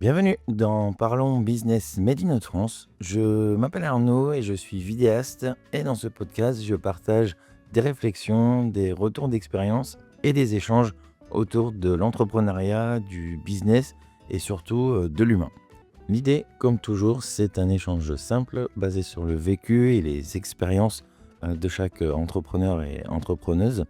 Bienvenue dans Parlons Business Made in France. Je m'appelle Arnaud et je suis vidéaste et dans ce podcast, je partage des réflexions, des retours d'expérience et des échanges autour de l'entrepreneuriat, du business et surtout de l'humain. L'idée, comme toujours, c'est un échange simple basé sur le vécu et les expériences de chaque entrepreneur et entrepreneuse.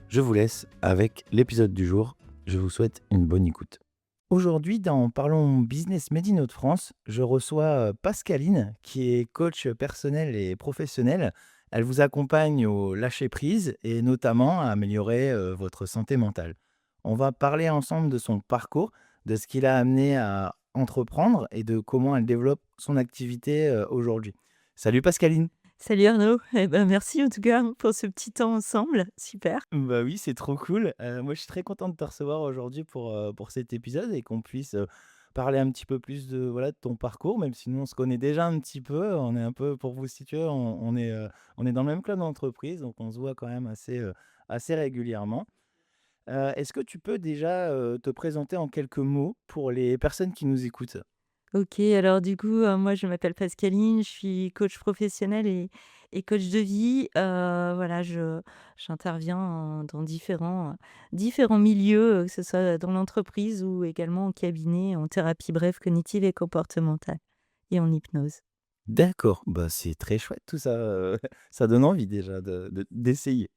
Je vous laisse avec l'épisode du jour. Je vous souhaite une bonne écoute. Aujourd'hui, dans Parlons Business Made in France, je reçois Pascaline, qui est coach personnel et professionnel. Elle vous accompagne au lâcher-prise et notamment à améliorer votre santé mentale. On va parler ensemble de son parcours, de ce qui l'a amené à entreprendre et de comment elle développe son activité aujourd'hui. Salut Pascaline. Salut Arnaud, merci en tout cas pour ce petit temps ensemble, super. Bah oui, c'est trop cool. Moi, je suis très content de te recevoir aujourd'hui pour cet épisode et qu'on puisse, parler un petit peu plus de, voilà, de ton parcours, même si nous, on se connaît déjà un petit peu. On est un peu pour vous situer, on est dans le même club d'entreprise, donc on se voit quand même assez régulièrement. Est-ce que tu peux déjà, te présenter en quelques mots pour les personnes qui nous écoutent? OK, alors du coup, moi je m'appelle Pascaline, je suis coach professionnel et coach de vie. Voilà, j'interviens dans différents milieux, que ce soit dans l'entreprise ou également en cabinet, en thérapie brève cognitive et comportementale et en hypnose. D'accord, bah, c'est très chouette tout ça, ça donne envie déjà d'essayer.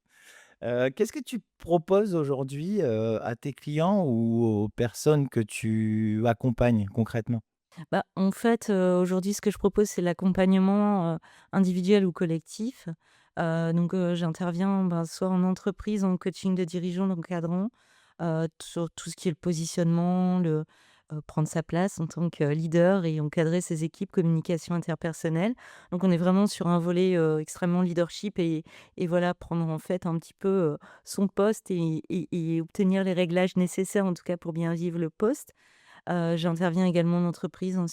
Qu'est-ce que tu proposes aujourd'hui, à tes clients ou aux personnes que tu accompagnes concrètement? Bah, en fait, aujourd'hui, ce que je propose, c'est l'accompagnement, individuel ou collectif. J'interviens, ben, soit en entreprise, en coaching de dirigeants, d'encadrants, sur tout ce qui est le positionnement, prendre sa place en tant que leader et encadrer ses équipes, communication interpersonnelle. Donc on est vraiment sur un volet, extrêmement leadership et voilà, prendre en fait un petit peu, son poste et obtenir les réglages nécessaires, en tout cas pour bien vivre le poste. J'interviens également en entreprise, hein,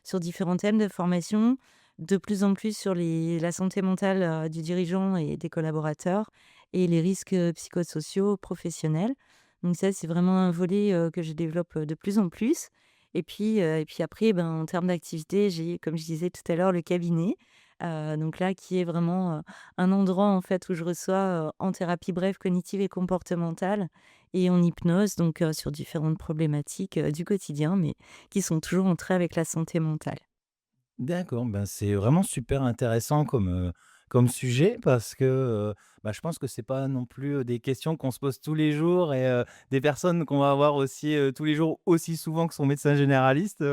sur différents thèmes de formation, de plus en plus sur la santé mentale, du dirigeant et des collaborateurs et les risques, psychosociaux professionnels. Donc ça, c'est vraiment un volet, que je développe, de plus en plus et puis après, ben, en termes d'activité, j'ai, comme je disais tout à l'heure, le cabinet, donc là, qui est vraiment, un endroit, en fait, où je reçois, en thérapie brève cognitive et comportementale et en hypnose, donc sur différentes problématiques, du quotidien, mais qui sont toujours en trait avec la santé mentale. D'accord, ben, c'est vraiment super intéressant comme sujet parce que, bah, je pense que c'est pas non plus, des questions qu'on se pose tous les jours et des personnes qu'on va voir aussi, tous les jours aussi souvent que son médecin généraliste,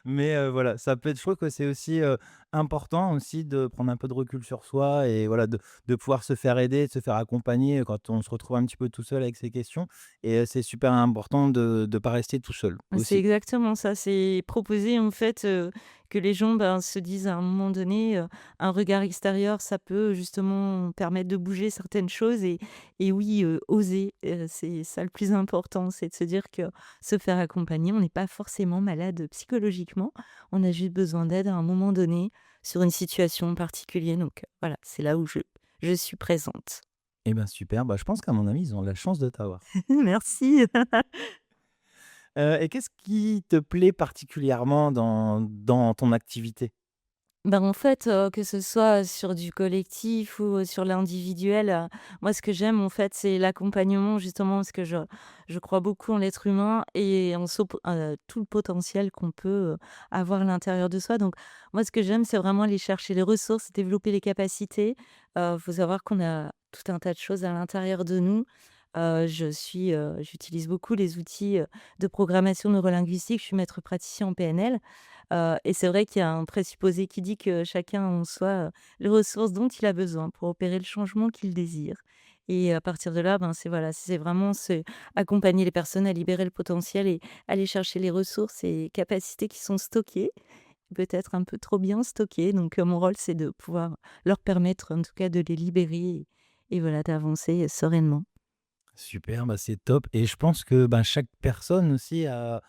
voilà, ça peut être je trouve que c'est aussi, important aussi de prendre un peu de recul sur soi et voilà, de pouvoir se faire aider, de se faire accompagner, quand on se retrouve un petit peu tout seul avec ces questions et c'est super important de pas rester tout seul C'est aussi. exactement ça, c'est proposer en fait, que les gens, ben, se disent à un moment donné, un regard extérieur, ça peut justement permettre de bouger certaines choses et oui, oser, c'est ça le plus important, c'est de se dire que se faire accompagner, on n'est pas forcément malade psychologiquement, on a juste besoin d'aide à un moment donné sur une situation en particulier donc voilà, c'est là où je suis présente. Eh ben, super, bah, je pense qu'à mon avis, ils ont la chance de t'avoir. Merci. Et qu'est-ce qui te plaît particulièrement dans ton activité? Ben, en fait, que ce soit sur du collectif ou, sur l'individuel, moi ce que j'aime en fait, c'est l'accompagnement justement parce que je crois beaucoup en l'être humain et en tout le potentiel qu'on peut, avoir à l'intérieur de soi. Donc moi ce que j'aime, c'est vraiment aller chercher les ressources, développer les capacités. Faut savoir qu'on a tout un tas de choses à l'intérieur de nous. J'utilise beaucoup les outils, de programmation neurolinguistique. Je suis maître praticien en PNL. Et c'est vrai qu'il y a un présupposé qui dit que chacun a en soi, les ressources dont il a besoin pour opérer le changement qu'il désire et à partir de là, ben, c'est vraiment accompagner les personnes à libérer le potentiel et aller chercher les ressources et capacités qui sont stockées, peut-être un peu trop bien stockées. Donc mon rôle, c'est de pouvoir leur permettre, en tout cas, de les libérer et voilà, d'avancer sereinement. Super, bah, c'est top et je pense que, ben, chaque personne aussi a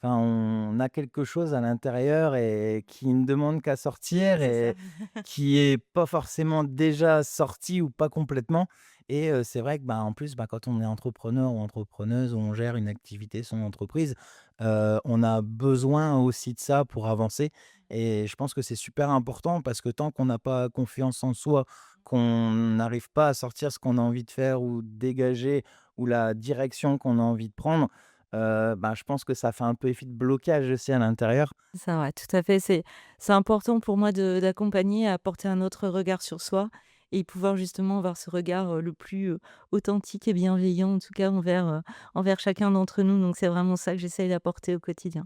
enfin, on a quelque chose à l'intérieur et qui ne demande qu'à sortir C'est ça. et qui est pas forcément déjà sorti ou pas complètement et c'est vrai que, bah, en plus, bah, quand on est entrepreneur ou entrepreneuse, ou on gère une activité, son entreprise, on a besoin aussi de ça pour avancer et je pense que c'est super important parce que tant qu'on n'a pas confiance en soi, qu'on n'arrive pas à sortir ce qu'on a envie de faire ou dégager ou la direction qu'on a envie de prendre, bah, je pense que ça fait un peu effet de blocage aussi à l'intérieur. Ça, ouais, tout à fait. C'est important pour moi d'accompagner à porter un autre regard sur soi et pouvoir justement avoir ce regard, le plus, authentique et bienveillant, en tout cas envers chacun d'entre nous. Donc c'est vraiment ça que j'essaye d'apporter au quotidien.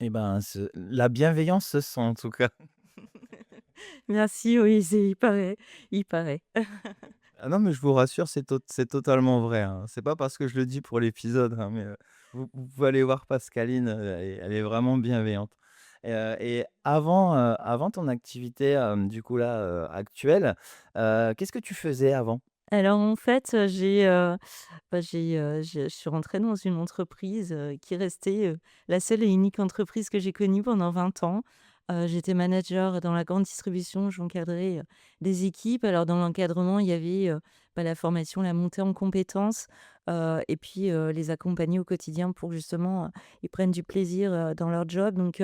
Et ben, la bienveillance se sent en tout cas. Merci, oui, il paraît, il paraît. Ah non, mais je vous rassure, c'est totalement vrai, hein. C'est pas parce que je le dis pour l'épisode, hein, mais vous pouvez aller voir Pascaline, elle est vraiment bienveillante. Et avant ton activité, du coup là, actuelle, qu'est-ce que tu faisais avant? Alors en fait, je suis rentrée dans une entreprise, qui restait, la seule et unique entreprise que j'ai connue pendant 20 ans. J'étais manager dans la grande distribution, j'encadrais, des équipes. Alors dans l'encadrement, il y avait, la formation, la montée en compétences, et puis, les accompagner au quotidien pour justement, ils prennent du plaisir, dans leur job. Donc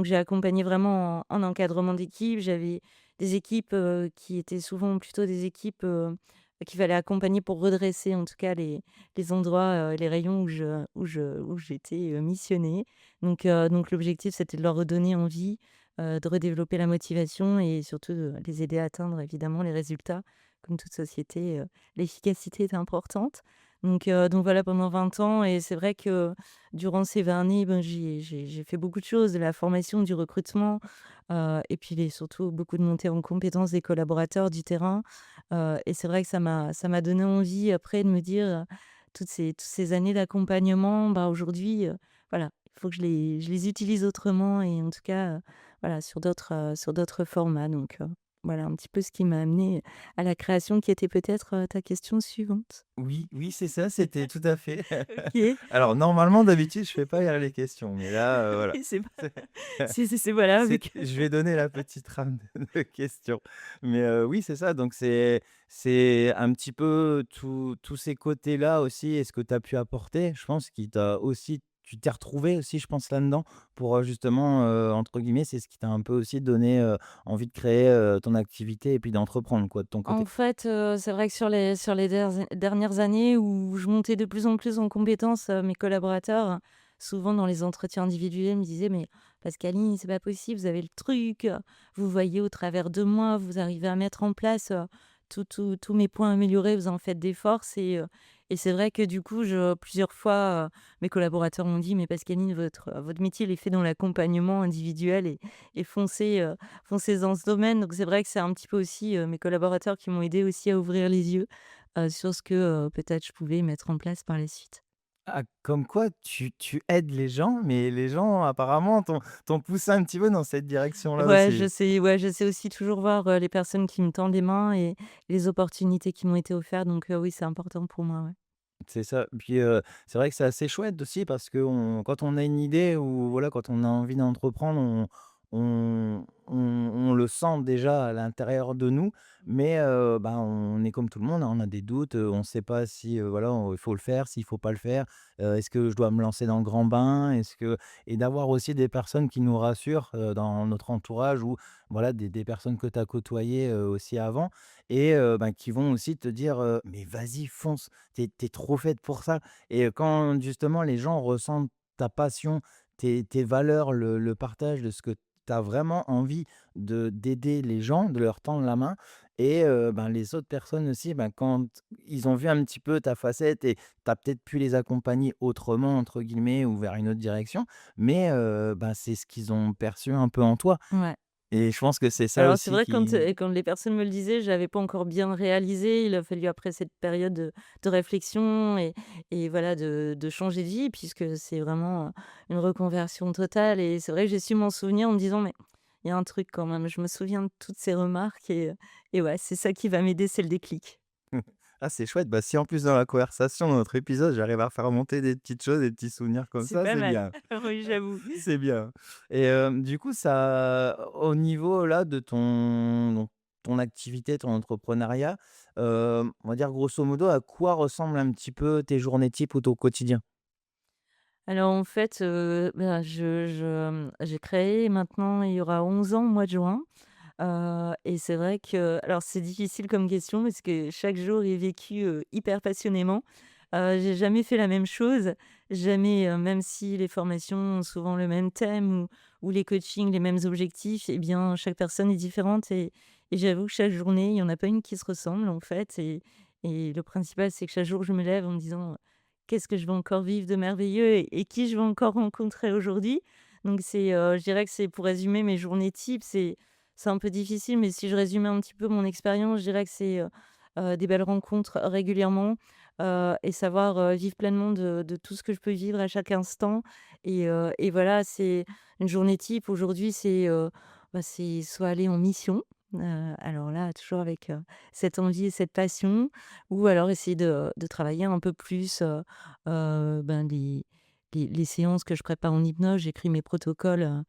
j'ai accompagné vraiment en encadrement d'équipe. J'avais des équipes, qui étaient souvent plutôt des équipes, qu'il fallait accompagner pour redresser en tout cas les endroits, les rayons où j'étais, missionnée. Donc l'objectif, c'était de leur redonner envie, de redévelopper la motivation et surtout de les aider à atteindre évidemment les résultats. Comme toute société, l'efficacité est importante. Donc voilà pendant 20 ans et c'est vrai que durant ces 20 années, ben, j'ai fait beaucoup de choses, de la formation, du recrutement, et puis surtout beaucoup de montée en compétences des collaborateurs, du terrain. Et c'est vrai que ça m'a donné envie après de me dire, toutes ces années d'accompagnement, bah, aujourd'hui, voilà, il faut que je les utilise autrement et en tout cas, voilà, sur d'autres formats. Voilà un petit peu ce qui m'a amené à la création qui était peut-être, ta question suivante. Oui, oui, c'est ça, c'était tout à fait. OK. Alors normalement, d'habitude, je fais pas lire les questions, mais là, voilà. Oui, c'est C'est c'est voilà, vu que je vais donner la petite trame de questions. Mais oui, c'est ça, donc c'est un petit peu tous ces côtés-là aussi et ce que tu as pu apporter, je pense, qui t'a aussi tu t'es retrouvé aussi, je pense, là-dedans pour, justement, entre guillemets, c'est ce qui t'a un peu aussi donné, envie de créer, ton activité et puis d'entreprendre, quoi, de ton en côté? fait, c'est vrai que sur les dernières années où je montais de plus en plus en compétences, mes collaborateurs, souvent dans les entretiens individuels, me disaient: «Mais Pascaline, c'est pas possible, vous avez le truc, vous voyez au travers de moi, vous arrivez à mettre en place, tous mes points améliorés, vous en faites des forces». Et c'est vrai que du coup, plusieurs fois, mes collaborateurs m'ont dit: «Mais Pascaline, votre métier, il est fait dans l'accompagnement individuel et foncez dans ce domaine». Donc c'est vrai que c'est un petit peu aussi, mes collaborateurs qui m'ont aidé aussi à ouvrir les yeux, sur ce que, peut-être je pouvais mettre en place par la suite. Ah, comme quoi tu aides les gens, mais les gens apparemment t'ont poussé un petit peu dans cette direction-là aussi. Ouais, je sais aussi toujours voir, les personnes qui me tendent les mains et les opportunités qui m'ont été offertes. Oui, c'est important pour moi, ouais. C'est ça. Puis, c'est vrai que c'est assez chouette aussi parce que quand on a une idée ou voilà, quand on a envie d'entreprendre, on le sent déjà à l'intérieur de nous, mais ben, on est comme tout le monde, hein, on a des doutes, on ne sait pas si, voilà, il faut le faire, s'il faut pas le faire. Est-ce que je dois me lancer dans le grand bain? Est-ce que et d'avoir aussi des personnes qui nous rassurent, dans notre entourage ou voilà, des personnes que tu as côtoyées, aussi avant et ben, qui vont aussi te dire, «Mais vas-y, fonce, tu es trop faite pour ça» et quand justement les gens ressentent ta passion, tes valeurs, le partage de ce que tu as vraiment envie d'aider les gens, de leur tendre la main et ben, les autres personnes aussi, ben, quand ils ont vu un petit peu ta facette et tu as peut-être pu les accompagner «autrement» entre guillemets ou vers une autre direction, mais ben, c'est ce qu'ils ont perçu un peu en toi Ouais. et je pense que c'est ça Alors c'est aussi vrai quand, qui quand les personnes me le disaient, j'avais pas encore bien réalisé. Il a fallu après cette période de réflexion et voilà de changer de vie puisque c'est vraiment, une reconversion totale et c'est vrai que j'ai su m'en souvenir en me disant: «Mais il y a un truc quand même». Je me souviens de toutes ces remarques et ouais, c'est ça qui va m'aider, c'est le déclic. ah, c'est chouette. Bah, si en plus dans la conversation, dans notre épisode, j'arrive à faire remonter des petites choses, des petits souvenirs comme C'est ça, pas c'est mal. bien. Oui, j'avoue. C'est bien et du coup, ça au niveau là de ton donc ton activité, ton entrepreneuriat, on va dire grosso modo, à quoi ressemblent un petit peu tes journées types ou ton quotidien? Alors en fait, j'ai créé maintenant il y aura 11 ans au mois de juin, et c'est vrai que alors c'est difficile comme question parce que chaque jour est vécu, hyper passionnément. J'ai jamais fait la même chose, jamais, même si les formations ont souvent le même thème ou les coachings les mêmes objectifs, et bien chaque personne est différente et j'avoue que chaque journée, il y en a pas une qui se ressemble en fait et le principal, c'est que chaque jour je me lève en me disant: «Qu'est-ce que je vais encore vivre de merveilleux et qui je vais encore rencontrer aujourd'hui?» Donc je dirais que c'est pour résumer mes journées types, c'est un peu difficile, mais si je résumais un petit peu mon expérience, je dirais que des belles rencontres régulièrement, et savoir, vivre pleinement de tout ce que je peux vivre à chaque instant et voilà, c'est une journée type aujourd'hui, c'est soit aller en mission, alors là, toujours avec, cette envie et cette passion ou alors essayer de travailler un peu plus, les séances que je prépare en hypnose. J'écris mes protocoles,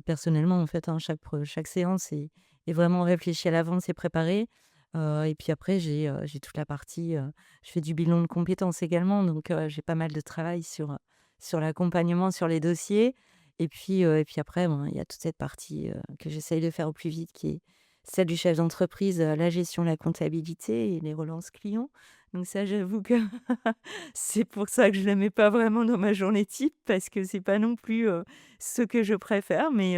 personnellement, en fait, hein. Chaque séance est vraiment réfléchie à l'avance et préparée, et puis après j'ai toute la partie, je fais du bilan de compétences également, donc j'ai pas mal de travail sur l'accompagnement, sur les dossiers et puis après, bon, il y a toute cette partie, que j'essaye de faire au plus vite qui est celle du chef d'entreprise, la gestion, la comptabilité et les relances clients. Donc ça, j'avoue que c'est pour ça que je la mets pas vraiment dans ma journée type parce que c'est pas non plus, ce que je préfère. Mais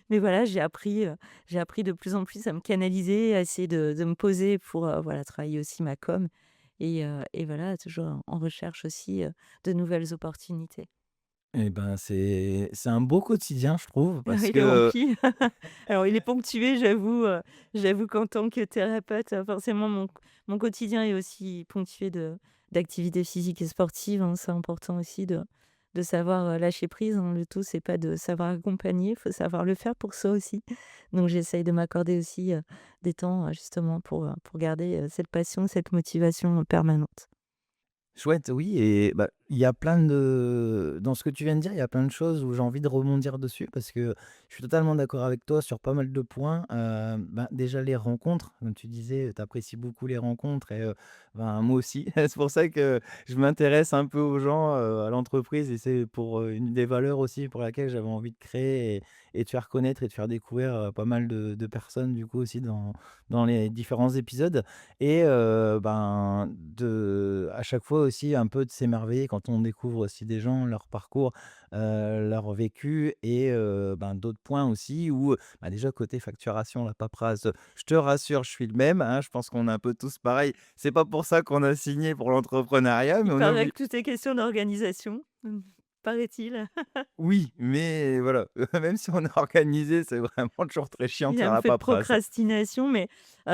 voilà, j'ai appris de plus en plus à me canaliser, à essayer de me poser pour, voilà, travailler aussi ma com et voilà, toujours en recherche aussi, de nouvelles opportunités. Eh ben, c'est un beau quotidien, je trouve, parce Il est que rempli. Alors il est ponctué, j'avoue qu'en tant que thérapeute, forcément mon quotidien est aussi ponctué d'activités physiques et sportives, hein. C'est important aussi de savoir, lâcher prise, hein. Le tout, c'est pas de savoir accompagner, il faut savoir le faire pour soi aussi. Donc j'essaye de m'accorder aussi, des temps, justement pour garder, cette passion, cette motivation, permanente. chouette, oui et bah, il y a plein de dans ce que tu viens de dire, il y a plein de choses où j'ai envie de rebondir dessus parce que je suis totalement d'accord avec toi sur pas mal de points. Ben, déjà les rencontres, comme tu disais, tu apprécies beaucoup les rencontres et ben, moi aussi. C'est pour ça que je m'intéresse un peu aux gens, à l'entreprise et c'est pour, une des valeurs aussi pour laquelle j'avais envie de créer et de faire connaître et de faire découvrir, pas mal de personnes du coup aussi dans les différents épisodes. Et ben, à chaque fois aussi un peu de s'émerveiller quand on découvre aussi des gens, leur parcours, leur vécu et ben, d'autres points aussi où, bah, déjà côté facturation, la paperasse, je te rassure, je suis le même, hein, je pense qu'on est un peu tous pareils. C'est pas pour ça qu'on a signé pour l'entrepreneuriat, mais Il on paraît obli que tout est question d'organisation, paraît-il. oui, mais voilà, même si on est organisé, c'est vraiment toujours très chiant Il de y a faire un la peu de paperasse. procrastination, mais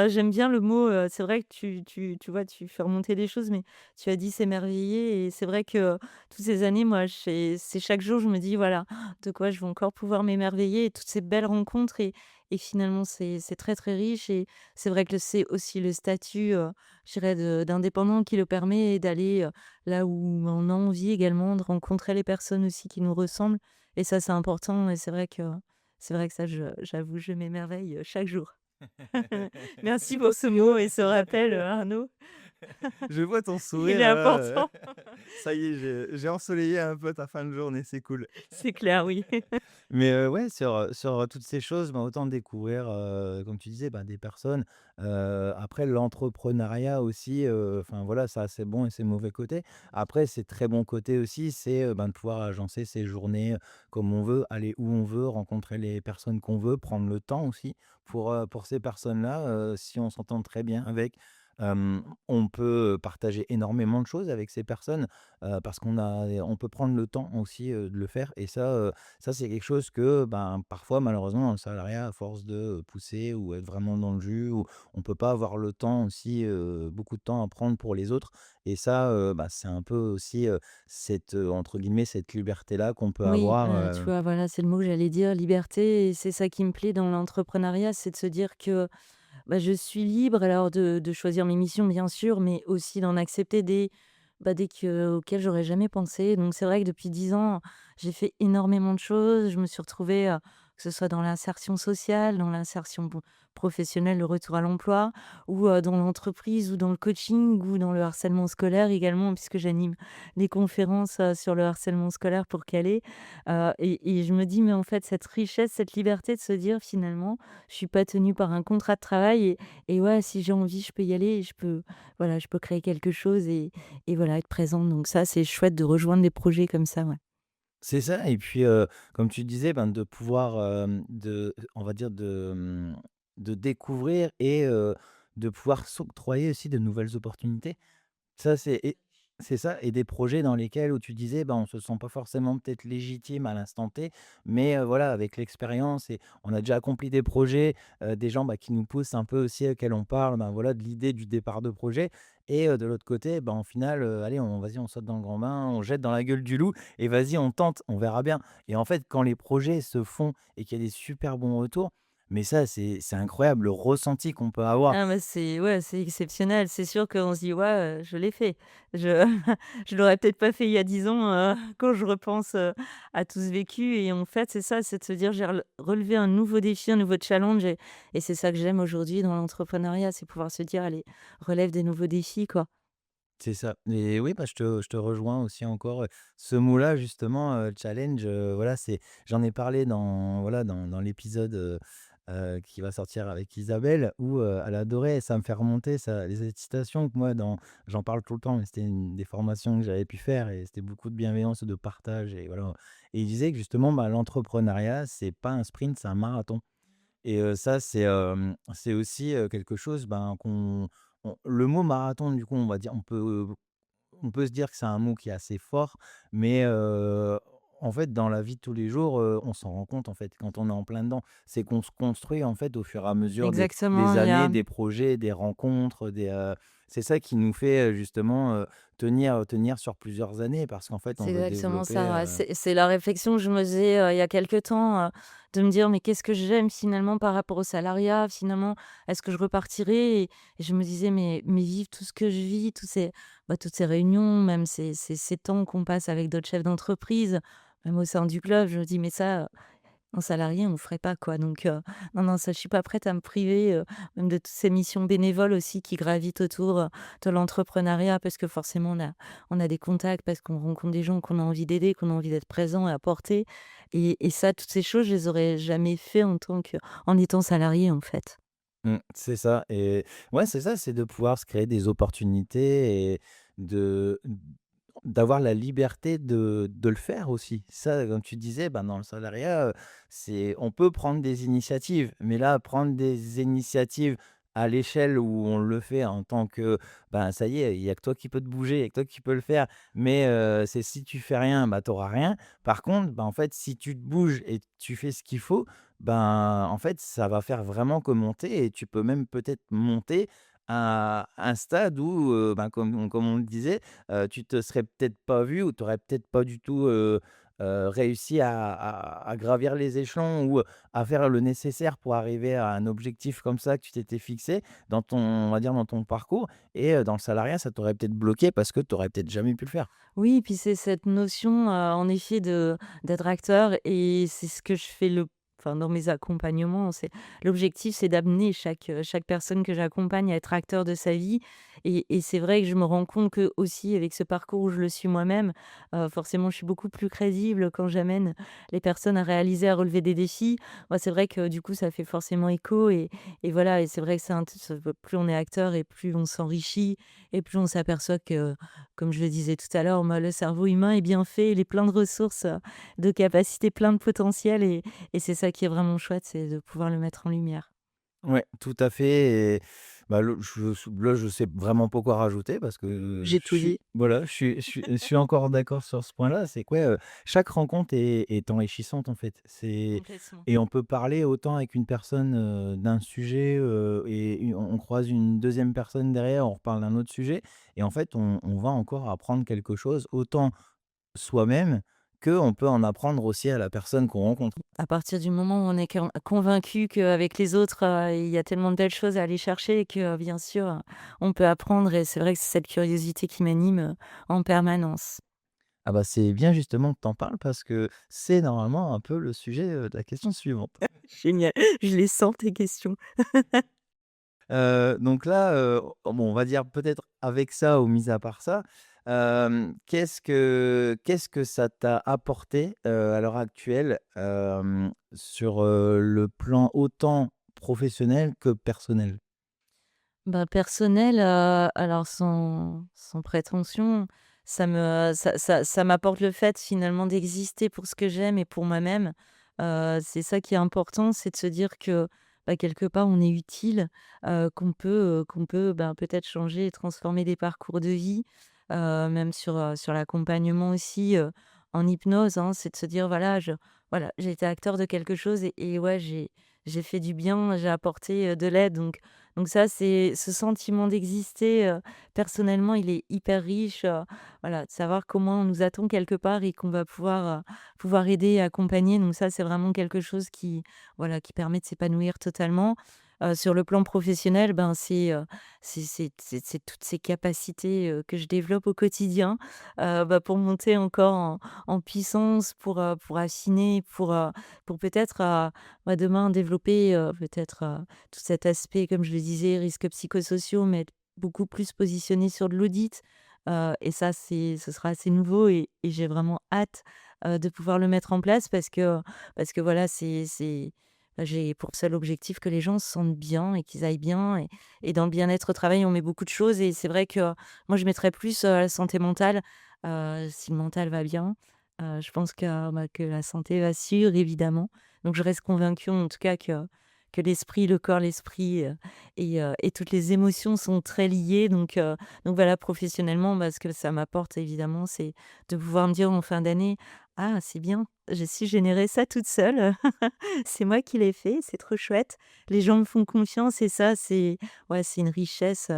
j'aime bien le mot, c'est vrai que tu vois, tu fais remonter les choses, mais tu as dit s'émerveiller et c'est vrai que toutes ces années, moi, c'est chaque jour, je me dis: «Voilà, de quoi je vais encore pouvoir m'émerveiller» et toutes ces belles rencontres et finalement, c'est très, très riche et c'est vrai que c'est aussi le statut, je dirais d'indépendant qui le permet et d'aller, là où on a envie également, de rencontrer les personnes aussi qui nous ressemblent et ça, c'est important et c'est vrai que ça, j'avoue, je m'émerveille, chaque jour. Merci pour ce mot et ce rappel, Arnaud. Je vois ton Il sourire est là, important. ça y est, j'ai ensoleillé un peu ta fin de journée, c'est cool. C'est clair, oui. Mais ouais, sur toutes ces choses, ben, autant découvrir, comme tu disais, ben, des personnes. Après l'entrepreneuriat aussi, enfin voilà, ça a ses bons et ses mauvais côtés. Après ses très bons côtés aussi, c'est, ben, de pouvoir agencer ses journées, comme on veut, aller où on veut, rencontrer les personnes qu'on veut, prendre le temps aussi pour ces personnes-là, si on s'entend très bien avec. On peut partager énormément de choses avec ces personnes, parce on peut prendre le temps aussi, de le faire et ça, c'est quelque chose que, ben, parfois, malheureusement, dans le salariat, à force de pousser ou être vraiment dans le jus, ou on peut pas avoir le temps aussi, beaucoup de temps à prendre pour les autres et ça, bah, c'est un peu aussi, cette, entre guillemets, «cette liberté-là» qu'on peut Oui, avoir, tu vois, voilà, c'est le mot que j'allais dire, liberté et c'est ça qui me plaît dans l'entrepreneuriat, c'est de se dire que, bah, je suis libre alors de choisir mes missions, bien sûr, mais aussi d'en accepter auxquelles j'aurais jamais pensé. Donc c'est vrai que depuis 10 ans, j'ai fait énormément de choses. Je me suis retrouvée, que ce soit dans l'insertion sociale, dans l'insertion professionnelle, le retour à l'emploi, ou dans l'entreprise, ou dans le coaching, ou dans le harcèlement scolaire également, puisque j'anime des conférences sur le harcèlement scolaire pour Calais. Et je me dis, mais en fait, cette richesse, cette liberté de se dire finalement, je suis pas tenue par un contrat de travail, et ouais, si j'ai envie, je peux y aller, et voilà, je peux créer quelque chose, et voilà, être présente. Donc ça, c'est chouette de rejoindre des projets comme ça, ouais. C'est ça et puis, comme tu disais, ben, de pouvoir, de on va dire de découvrir et de pouvoir s'octroyer aussi de nouvelles opportunités. Ça, c'est ça et des projets dans lesquels où tu disais, ben, on se sent pas forcément peut-être légitime à l'instant T, mais voilà, avec l'expérience et on a déjà accompli des projets, des gens, bah, qui nous poussent un peu aussi, auxquels on parle, ben, voilà, de l'idée du départ de projet et de l'autre côté, ben, au final, allez, on saute dans le grand bain, on jette dans la gueule du loup et vas-y, on tente, on verra bien et en fait, quand les projets se font et qu'il y a des super bons retours, mais ça, c'est incroyable le ressenti qu'on peut avoir. Ah bah, c'est ouais, c'est exceptionnel. C'est sûr qu'on se dit: «Ouais, je l'ai fait». Je je l'aurais peut-être pas fait il y a 10 ans, quand je repense, à tout ce vécu, et en fait, c'est ça, c'est de se dire: «J'ai relevé un nouveau défi, un nouveau challenge», et c'est ça que j'aime aujourd'hui dans l'entrepreneuriat, c'est pouvoir se dire: «Allez, relève des nouveaux défis, quoi». C'est ça et oui, bah, je te rejoins aussi encore, ce mot-là justement, challenge, voilà, j'en ai parlé dans voilà, dans l'épisode, qui va sortir avec Isabelle où, elle adorait et ça me fait remonter ça les citations que moi j'en parle tout le temps, mais c'était une des formations que j'avais pu faire et c'était beaucoup de bienveillance, de partage et voilà et il disait que justement, bah, l'entrepreneuriat, c'est pas un sprint, c'est un marathon. Et ça, c'est aussi, quelque chose, ben, le mot marathon, du coup, on va dire on peut se dire que c'est un mot qui est assez fort, mais en fait, dans la vie de tous les jours, on s'en rend compte, en fait, quand on est en plein dedans. C'est qu'on se construit, en fait, au fur et à mesure Exactement, des il y années, a des projets, des rencontres, c'est ça qui nous fait, justement, tenir sur plusieurs années parce qu'en fait, on c'est veut exactement développer, ça, ouais. C'est la réflexion que je me faisais, il y a quelque temps, de me dire: «Mais qu'est-ce que j'aime finalement par rapport au salariat? Finalement, est-ce que je repartirai?» Et je me disais: «Mais vivre tout ce que je vis, toutes ces réunions, même ces temps qu'on passe avec d'autres chefs d'entreprise, même au sein du club», je me dis: «Mais ça, en salarié, on ne ferait pas, quoi». Donc non, non, ça, je suis pas prête à me priver, même de toutes ces missions bénévoles aussi qui gravitent autour, de l'entrepreneuriat, parce que forcément on a des contacts, parce qu'on rencontre des gens qu'on a envie d'aider, qu'on a envie d'être présent et apporter, et ça, toutes ces choses, je les aurais jamais fait en étant salarié, en fait. C'est ça et ouais, c'est ça, c'est de pouvoir se créer des opportunités et de d'avoir la liberté de le faire aussi. Ça, comme tu disais, ben, dans le salariat, c'est on peut prendre des initiatives, mais là, prendre des initiatives à l'échelle où on le fait en tant que, ben, ça y est, il y a que toi qui peux te bouger, il y a que toi qui peux le faire, mais c'est si tu fais rien, bah, tu auras rien. Par contre, ben, en fait, si tu te bouges et tu fais ce qu'il faut, ben, en fait, ça va faire vraiment que monter et tu peux même peut-être monter à un stade où, ben, comme on le disait, tu te serais peut-être pas vu ou tu aurais peut-être pas du tout, réussi à gravir les échelons ou, à faire le nécessaire pour arriver à un objectif comme ça que tu t'étais fixé dans ton on va dire dans ton parcours et dans le salariat, ça t'aurait peut-être bloqué parce que tu aurais peut-être jamais pu le faire. Oui, et puis c'est cette notion, en effet, d'être acteur, et c'est ce que je fais dans mes accompagnements. L'objectif, c'est d'amener chaque personne que j'accompagne à être acteur de sa vie, et c'est vrai que je me rends compte que aussi avec ce parcours où je le suis moi-même, forcément, je suis beaucoup plus crédible quand j'amène les personnes à réaliser, à relever des défis. Moi, c'est vrai que du coup, ça fait forcément écho, et voilà, et c'est vrai que plus on est acteur et plus on s'enrichit, et plus on s'aperçoit que, comme je le disais tout à l'heure, moi, le cerveau humain est bien fait, il est plein de ressources, de capacités, plein de potentiel, et c'est ça qui est vraiment chouette, c'est de pouvoir le mettre en lumière. Ouais, tout à fait et bah, je sais vraiment pas quoi rajouter parce que J'ai je tout suis dit. voilà, je suis encore d'accord sur ce point-là. C'est que, ouais, chaque rencontre est enrichissante, en fait. C'est Complètement. et on peut parler autant avec une personne, d'un sujet, et on croise une deuxième personne derrière, on reparle d'un autre sujet et en fait, on va encore apprendre quelque chose, autant soi-même qu'on peut en apprendre aussi à la personne qu'on rencontre. À partir du moment où on est convaincu qu'avec les autres, il y a tellement de belles choses à aller chercher, et que, bien sûr, on peut apprendre, et c'est vrai que c'est cette curiosité qui m'anime, en permanence. Ah bah, c'est bien justement que tu en parles parce que c'est normalement un peu le sujet, de la question suivante. Génial, je les sens tes questions. Donc là, bon, on va dire peut-être avec ça ou mis à part ça, qu'est-ce que ça t'a apporté, à l'heure actuelle, sur, le plan autant professionnel que personnel? Bah, personnel, alors sans prétention, ça m'apporte le fait finalement d'exister pour ce que j'aime et pour moi-même. C'est ça qui est important, c'est de se dire que, bah, quelque part on est utile, qu'on peut, ben, peut-être changer et transformer des parcours de vie, même sur l'accompagnement aussi, en hypnose, hein. C'est de se dire voilà, j'ai été acteur de quelque chose et ouais, j'ai fait du bien, j'ai apporté, de l'aide donc ça, c'est ce sentiment d'exister, personnellement, il est hyper riche, voilà, de savoir comment on nous attend quelque part et qu'on va pouvoir aider et accompagner. Donc ça, c'est vraiment quelque chose qui, voilà, qui permet de s'épanouir totalement. Sur le plan professionnel, ben, c'est toutes ces capacités, que je développe au quotidien, bah, pour monter encore en puissance, pour affiner, pour peut-être, bah, demain développer, peut-être, tout cet aspect, comme je le disais, risques psychosociaux, mais être beaucoup plus positionné sur de l'audit, et ça, ce sera assez nouveau et j'ai vraiment hâte, de pouvoir le mettre en place parce que voilà, j'ai pour seul objectif que les gens se sentent bien et qu'ils aillent bien et dans le bien-être au travail, on met beaucoup de choses et c'est vrai que moi, je mettrais plus, la santé mentale, si le mental va bien, je pense que la santé va suivre évidemment. Donc je reste convaincue en tout cas que l'esprit, le corps, l'esprit, et toutes les émotions sont très liées donc voilà, professionnellement, bah, ce que ça m'apporte évidemment, c'est de pouvoir me dire en fin d'année: «Ah, c'est bien, j'ai su générer ça toute seule, c'est moi qui l'ai fait, c'est trop chouette. Les gens me font confiance» et ça, c'est une richesse,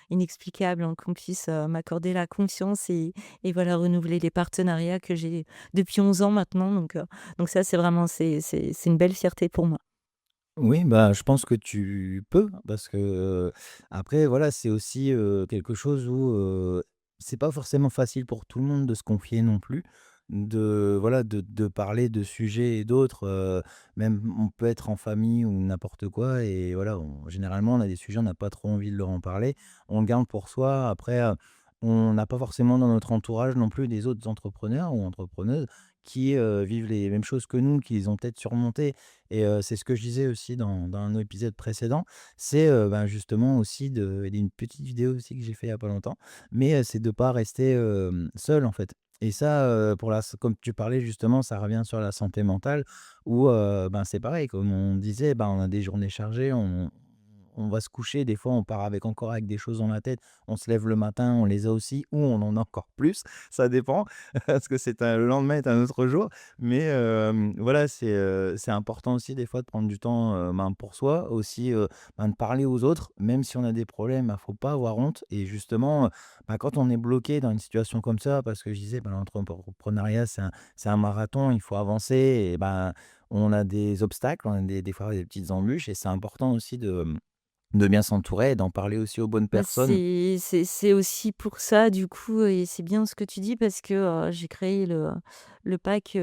inexplicable, hein, qu'on puisse, m'accorder la confiance et voilà, renouveler les partenariats que j'ai depuis 11 ans maintenant donc ça, c'est vraiment c'est une belle fierté pour moi. Oui, bah, je pense que tu peux parce que, après voilà, c'est aussi, quelque chose où, c'est pas forcément facile pour tout le monde de se confier non plus. De voilà, de parler de sujets et d'autres, même on peut être en famille ou n'importe quoi et voilà, généralement on a des sujets, on n'a pas trop envie de leur en parler. On le garde pour soi. Après, on n'a pas forcément dans notre entourage non plus des autres entrepreneurs ou entrepreneuses qui, vivent les mêmes choses que nous, qu'ils ont peut-être surmontées et c'est ce que je disais aussi dans un épisode précédent, c'est, ben, justement aussi de il y a une petite vidéo aussi que j'ai fait il y a pas longtemps, mais c'est de pas rester, seul, en fait et ça, pour la s comme tu parlais justement, ça revient sur la santé mentale où, ben, c'est pareil, comme on disait, ben, on a des journées chargées, on va se coucher, des fois, on part avec encore avec des choses dans la tête, on se lève le matin, on les a aussi ou on en a encore plus, ça dépend parce que le lendemain est un autre jour mais voilà, c'est important aussi des fois de prendre du temps, ben, pour soi, aussi, ben, de parler aux autres, même si on a des problèmes, il faut pas avoir honte et justement, bah, quand on est bloqué dans une situation comme ça, parce que je disais, ben, l'entrepreneuriat, c'est un marathon, il faut avancer et ben, on a des obstacles, on a des fois des petites embûches et c'est important aussi de bien s'entourer et d'en parler aussi aux bonnes Bah, personnes. c'est aussi pour ça du coup et c'est bien ce que tu dis parce que, j'ai créé le pack,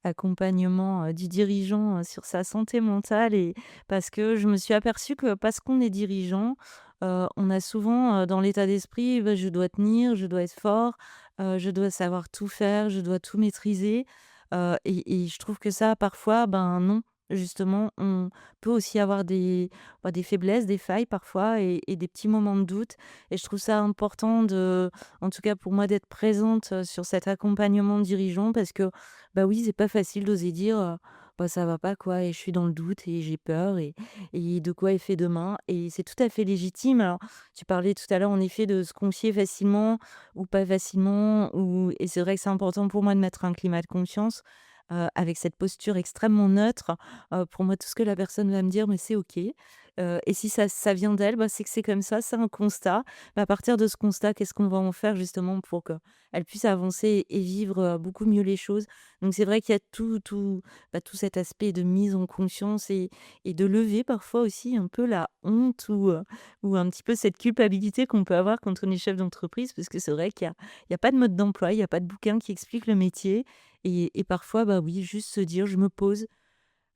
accompagnement, du dirigeant, sur sa santé mentale et parce que je me suis aperçue que parce qu'on est dirigeant, on a souvent, dans l'état d'esprit, bah, je dois tenir, je dois être fort, je dois savoir tout faire, je dois tout maîtriser, et je trouve que ça parfois, ben, non. Justement, on peut aussi avoir des faiblesses, des failles parfois et des petits moments de doute et je trouve ça important en tout cas pour moi d'être présente, sur cet accompagnement de dirigeants parce que, bah, oui, c'est pas facile d'oser dire, «Bah, ça va pas quoi et je suis dans le doute et j'ai peur et de quoi est fait demain?» et c'est tout à fait légitime. Alors, tu parlais tout à l'heure en effet de se confier facilement ou pas facilement ou et c'est vrai que c'est important pour moi de mettre un climat de confiance, avec cette posture extrêmement neutre. Pour moi, tout ce que la personne va me dire, mais c'est OK et si ça vient d'elle, bah, c'est que c'est comme ça, c'est un constat. Mais à partir de ce constat, qu'est-ce qu'on va en faire justement pour qu'elle puisse avancer et vivre, beaucoup mieux les choses? Donc c'est vrai qu'il y a tout cet aspect de mise en conscience et de lever parfois aussi un peu la honte ou un petit peu cette culpabilité qu'on peut avoir quand on est chef d'entreprise. Parce que c'est vrai qu'il y a pas de mode d'emploi, il y a pas de bouquin qui explique le métier et parfois, bah, oui, juste se dire: «Je me pose,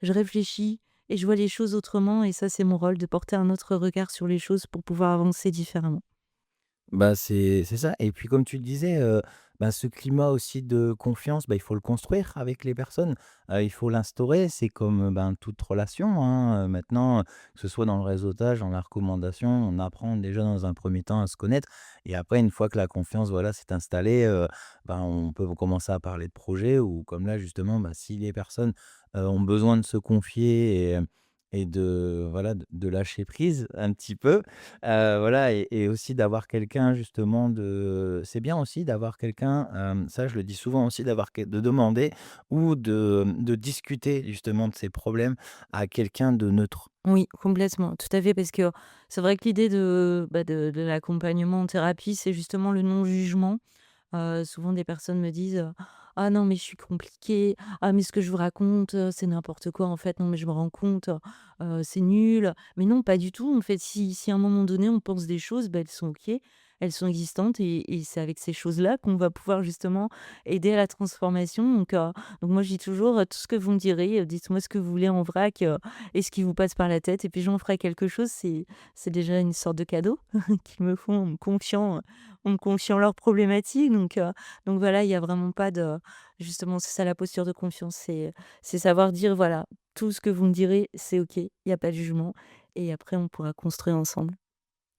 je réfléchis et je vois les choses autrement» et ça, c'est mon rôle de porter un autre regard sur les choses pour pouvoir avancer différemment. Bah, c'est ça et puis comme tu le disais, bah, ce climat aussi de confiance, bah, il faut le construire avec les personnes, il faut l'instaurer. C'est comme, ben, toute relation, hein, maintenant, que ce soit dans le réseautage, dans la recommandation, on apprend déjà dans un premier temps à se connaître et après une fois que la confiance, voilà, s'est installée, ben, on peut commencer à parler de projets ou comme là justement, bah, si les personnes, ont besoin de se confier et de voilà, de lâcher prise un petit peu. Voilà et aussi d'avoir quelqu'un justement de c'est bien aussi d'avoir quelqu'un, ça je le dis souvent aussi d'avoir de demander ou de discuter justement de ses problèmes à quelqu'un de neutre. Oui, complètement, tout à fait, parce que c'est vrai que l'idée de l'accompagnement en thérapie, c'est justement le non-jugement. Souvent des personnes me disent, «Ah non, mais je suis compliquée. Ah mais ce que je vous raconte, c'est n'importe quoi en fait. Non mais je me rends compte, c'est nul». Mais non, pas du tout. En fait, si à un moment donné on pense des choses, bah, elles sont OK, elles sont existantes et c'est avec ces choses-là qu'on va pouvoir justement aider à la transformation. Donc moi je dis toujours, «Tout ce que vous me direz, dites-moi ce que vous voulez en vrac, et ce qui vous passe par la tête et puis j'en ferai quelque chose». C'est déjà une sorte de cadeau qu'ils me font en me confiant leurs problématiques. Donc voilà, il y a vraiment pas de justement, c'est ça la posture de confiance, c'est savoir dire: «Voilà, tout ce que vous me direz, c'est OK, il y a pas de jugement et après on pourra construire ensemble».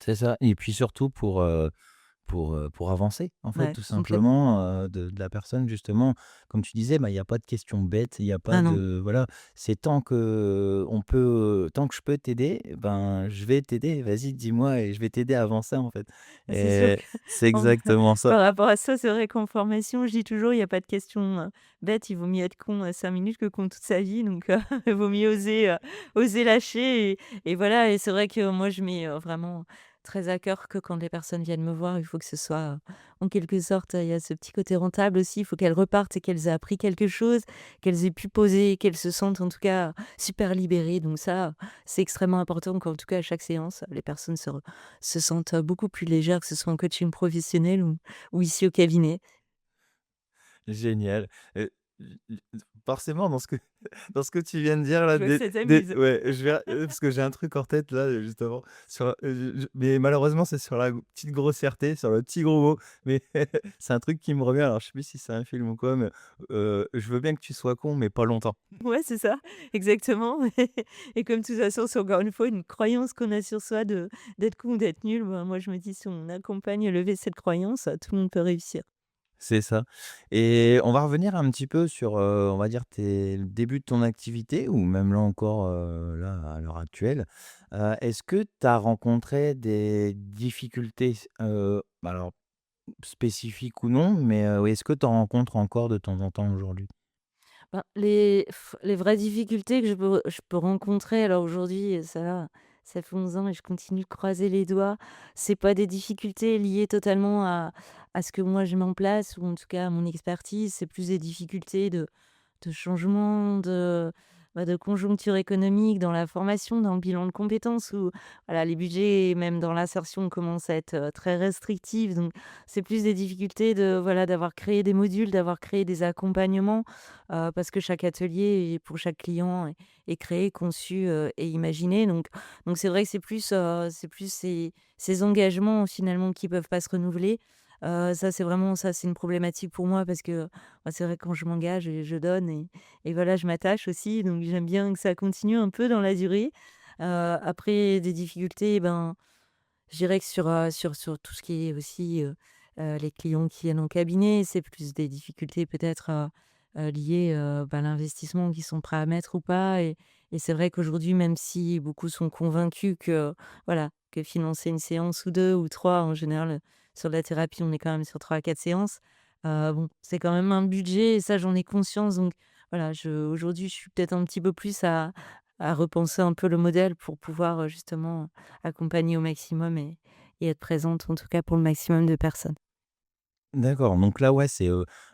C'est ça et puis surtout pour avancer, en fait, Ouais, tout complètement. simplement, de la personne justement. Comme tu disais, bah, il y a pas de questions bêtes, il y a pas Ah non, de voilà, c'est tant que je peux t'aider, ben, je vais t'aider. Vas-y, dis-moi et je vais t'aider à avancer, en fait c'est sûr et que c'est en exactement ça. par rapport à ça, c'est vrai qu'en formation, je dis toujours: «Il y a pas de questions, bêtes, il vaut mieux être con, 5 minutes que con toute sa vie». Il vaut mieux oser lâcher et voilà et c'est vrai que moi je mets, vraiment très à cœur que quand les personnes viennent me voir, il faut que ce soit, en quelque sorte, il y a ce petit côté rentable aussi. Il faut qu'elles repartent et qu'elles aient appris quelque chose, qu'elles aient pu poser, qu'elles se sentent en tout cas super libérées. Donc ça, c'est extrêmement important qu'en tout cas à chaque séance, les personnes se sentent, beaucoup plus légères, que ce soit en coaching professionnel ou ici au cabinet. Génial, j j forcément dans ce que dans ce que tu viens de dire là, Je vois que ça des t'amuse. ouais, je vais parce que j'ai un truc en tête là, justement sur, mais malheureusement c'est sur la petite grossièreté, sur le petit gros mot, mais c'est un truc qui me revient, alors je sais plus si c'est un film ou quoi, mais, «Je veux bien que tu sois con, mais pas longtemps». Ouais, c'est ça, exactement et comme de toute façon, c'est encore une fois une croyance qu'on a sur soi de d'être con ou d'être nul, ben, moi je me dis si on accompagne à lever cette croyance, tout le monde peut réussir. C'est ça et on va revenir un petit peu sur, on va dire tes le début de ton activité ou même là encore, là, à l'heure actuelle. Est-ce que tu as rencontré des difficultés alors spécifiques ou non, mais, est-ce que tu en rencontres encore de temps en temps aujourd'hui? Ben, les vraies difficultés que je peux rencontrer, alors aujourd'hui, ça fait 11 ans et je continue de croiser les doigts. C'est pas des difficultés liées totalement à ce que moi je mets en place ou en tout cas à mon expertise, c'est plus des difficultés de changement, de conjoncture économique dans la formation, dans le bilan de compétences où voilà, les budgets et même dans l'insertion commencent à être, très restrictifs. Donc c'est plus des difficultés voilà, d'avoir créé des modules, d'avoir créé des accompagnements, parce que chaque atelier et pour chaque client est créé, conçu, et imaginé. Donc c'est vrai que c'est plus ces engagements finalement qui peuvent pas se renouveler. Ça c'est vraiment ça, c'est une problématique pour moi parce que bah, c'est vrai que quand je m'engage et je donne et voilà, je m'attache aussi, donc j'aime bien que ça continue un peu dans la durée. Après des difficultés, ben, je dirais que sur tout ce qui est aussi, les clients qui viennent en cabinet, c'est plus des difficultés peut-être, liées, bah, à l'investissement qu'ils sont prêts à mettre ou pas et c'est vrai qu'aujourd'hui, même si beaucoup sont convaincus que, voilà, que financer une séance ou 2 ou 3 en général, sur la thérapie, on est quand même sur 3 à 4 séances. Bon, c'est quand même un budget et ça, j'en ai conscience donc voilà, aujourd'hui, je suis peut-être un petit peu plus à repenser un peu le modèle pour pouvoir, justement accompagner au maximum et être présente, en tout cas pour le maximum de personnes. D'accord, donc là, ouais, c'est,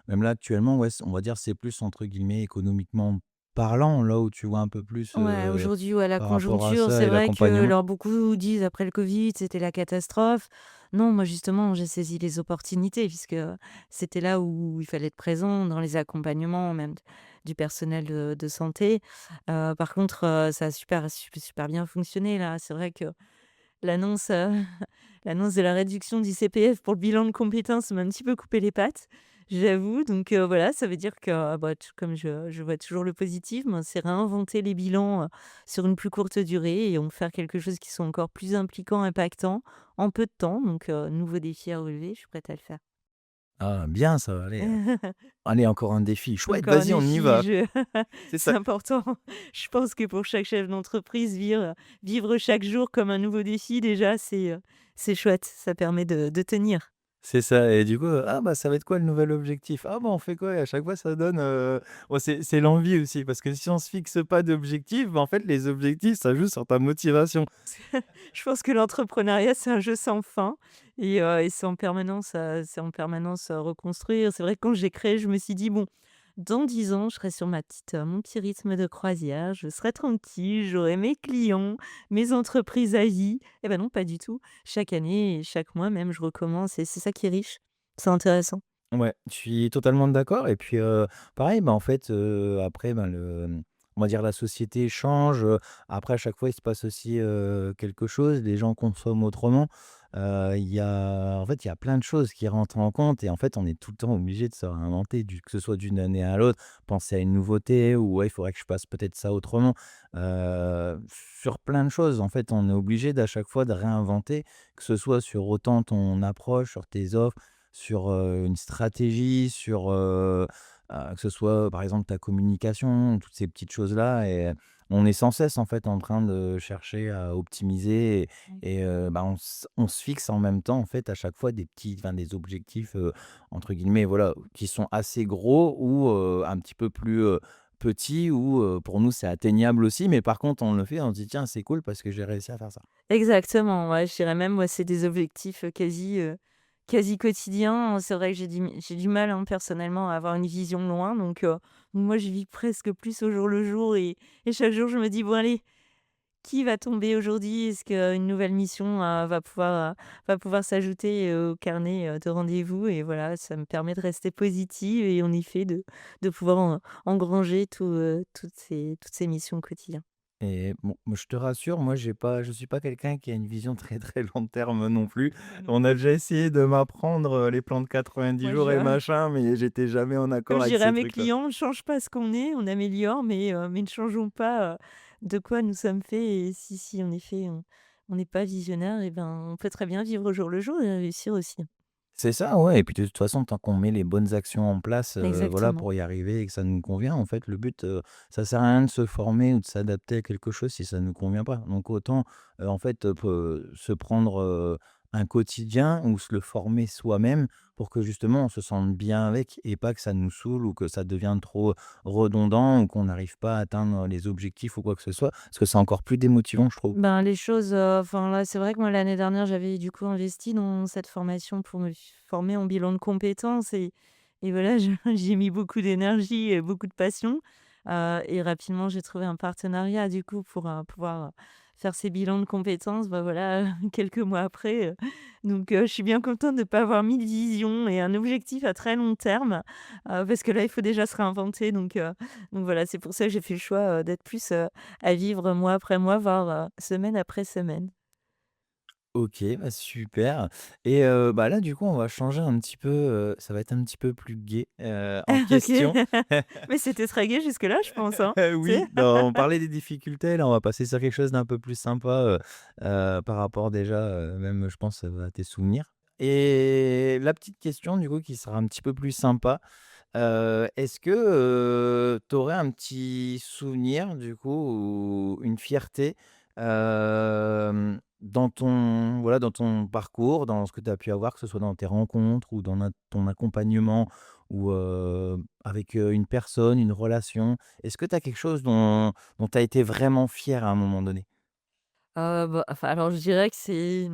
même là, actuellement, ouais, on va dire, c'est plus entre guillemets «économiquement parlant», là où tu vois un peu plus, Ouais, aujourd'hui, ouais, la par rapport à conjoncture, ça c'est et vrai que l'accompagnement? alors beaucoup disent après le Covid, c'était la catastrophe. Non, moi justement, j'ai saisi les opportunités puisque c'était là où il fallait être présent dans les accompagnements, même du personnel de santé. Par contre, ça a super bien fonctionné là. C'est vrai que l'annonce, l'annonce de la réduction du CPF pour le bilan de compétences m'a un petit peu coupé les pattes, j'avoue. Donc voilà, ça veut dire que, bah, t comme je vois toujours le positif, ben, c'est réinventer les bilans, sur une plus courte durée et en faire quelque chose qui soit encore plus impliquant, impactant, en peu de temps. Donc nouveau défi à relever, je suis prête à le faire. Ah bien ça, allez, allez encore un défi. Chouette, Encore un vas-y, on y défi, va. je C'est c'est ça. important. Je pense que pour chaque chef d'entreprise, vivre chaque jour comme un nouveau défi déjà, c'est chouette, ça permet de tenir. C'est ça et du coup, «Ah bah, ça va être quoi le nouvel objectif? Ah bah, on fait quoi?» et à chaque fois ça donne, ouais, c'est l'envie aussi parce que si on se fixe pas d'objectifs, bah, en fait les objectifs ça joue sur ta motivation. Je pense que l'entrepreneuriat, c'est un jeu sans fin et c'est en permanence à reconstruire. C'est vrai que quand j'ai créé, je me suis dit: «Bon, dans 10 ans, je serai sur mon petit rythme de croisière, je serai tranquille, j'aurai mes clients, mes entreprises à vie». Eh ben non, pas du tout. Chaque année et chaque mois même, je recommence et c'est ça qui est riche. C'est intéressant. Ouais, je suis totalement d'accord et puis, pareil, bah, en fait, après, ben, on va dire la société change, après à chaque fois il se passe aussi, quelque chose, les gens consomment autrement. Il y a en fait, il y a plein de choses qui rentrent en compte et en fait, on est tout le temps obligé de se réinventer du que ce soit d'une année à l'autre, penser à une nouveauté ou ouais, il faudrait que je fasse peut-être ça autrement. Sur plein de choses, en fait, on est obligé d'à chaque fois de réinventer, que ce soit sur autant ton approche, sur tes offres, sur, une stratégie, sur, que ce soit, par exemple, ta communication, toutes ces petites choses-là et on est sans cesse, en fait, en train de chercher à optimiser et bah, on se fixe en même temps, en fait, à chaque fois des objectifs, entre guillemets, voilà, qui sont assez gros ou un petit peu plus, petits ou pour nous, c'est atteignable aussi mais par contre, on le fait, on se dit: «Tiens, c'est cool parce que j'ai réussi à faire ça». Exactement, ouais, je dirais même, moi, c'est des objectifs, quasi quotidiens. C'est vrai que j'ai du mal, hein, personnellement, à avoir une vision loin, donc moi, je vis presque plus au jour le jour et chaque jour, je me dis: «Bon allez, qui va tomber aujourd'hui? Est-ce qu'une nouvelle mission, va pouvoir s'ajouter, au carnet, de rendez-vous?» Et voilà, ça me permet de rester positive et en effet de pouvoir engranger toutes ces missions au quotidien. Et bon, moi, je te rassure, moi, je suis pas quelqu'un qui a une vision très, très long terme non plus. Moi non On a plus. déjà essayé de m'apprendre, les plans de 90 Moi, jours et je machin, mais j'étais jamais en Comme accord je avec dirais à ces mes trucs-là. clients, on ne change pas ce qu'on est, on améliore, mais ne changeons pas, de quoi nous sommes faits et si en effet on n'est pas visionnaire et ben, on peut très bien vivre au jour le jour et réussir aussi. C'est ça, ouais et puis de toute façon, tant qu'on met les bonnes actions en place, voilà, Exactement. pour y arriver et que ça nous convient, en fait, le but, ça sert à rien de se former ou de s'adapter à quelque chose si ça ne nous convient pas. Donc autant, en fait, se prendre, un quotidien ou se le former soi-même pour que justement on se sente bien avec et pas que ça nous saoule ou que ça devienne trop redondant ou qu'on n'arrive pas à atteindre les objectifs ou quoi que ce soit. Parce que c'est encore plus démotivant, je trouve. Ben, les choses, enfin là, c'est vrai que moi l'année dernière, j'avais du coup investi dans cette formation pour me former en bilan de compétences et voilà, je j'y ai mis beaucoup d'énergie et beaucoup de passion, et rapidement j'ai trouvé un partenariat du coup pour, pouvoir, faire ces bilans de compétences, bah, voilà, quelques mois après, donc je suis bien contente de ne pas avoir mis de vision et un objectif à très long terme, parce que là, il faut déjà se réinventer donc voilà, c'est pour ça que j'ai fait le choix, d'être plus, à vivre mois après mois, voire, semaine après semaine. OK, bah, super et bah, là, du coup, on va changer un petit peu, ça va être un petit peu plus gai, en OK. question. Mais c'était très gai jusque-là, je pense, hein? Tu sais? Oui, non, on parlait des difficultés, là, on va passer sur quelque chose d'un peu plus sympa, par rapport déjà, même, je pense, à tes souvenirs et la petite question, du coup, qui sera un petit peu plus sympa, est-ce que, tu aurais un petit souvenir, du coup, ou une fierté, dans ton voilà, dans ton parcours, dans ce que tu as pu avoir, que ce soit dans tes rencontres ou dans ton accompagnement ou avec, une personne, une relation? Est-ce que tu as quelque chose dont tu as été vraiment fier à un moment donné? Bah, enfin, alors je dirais que c'est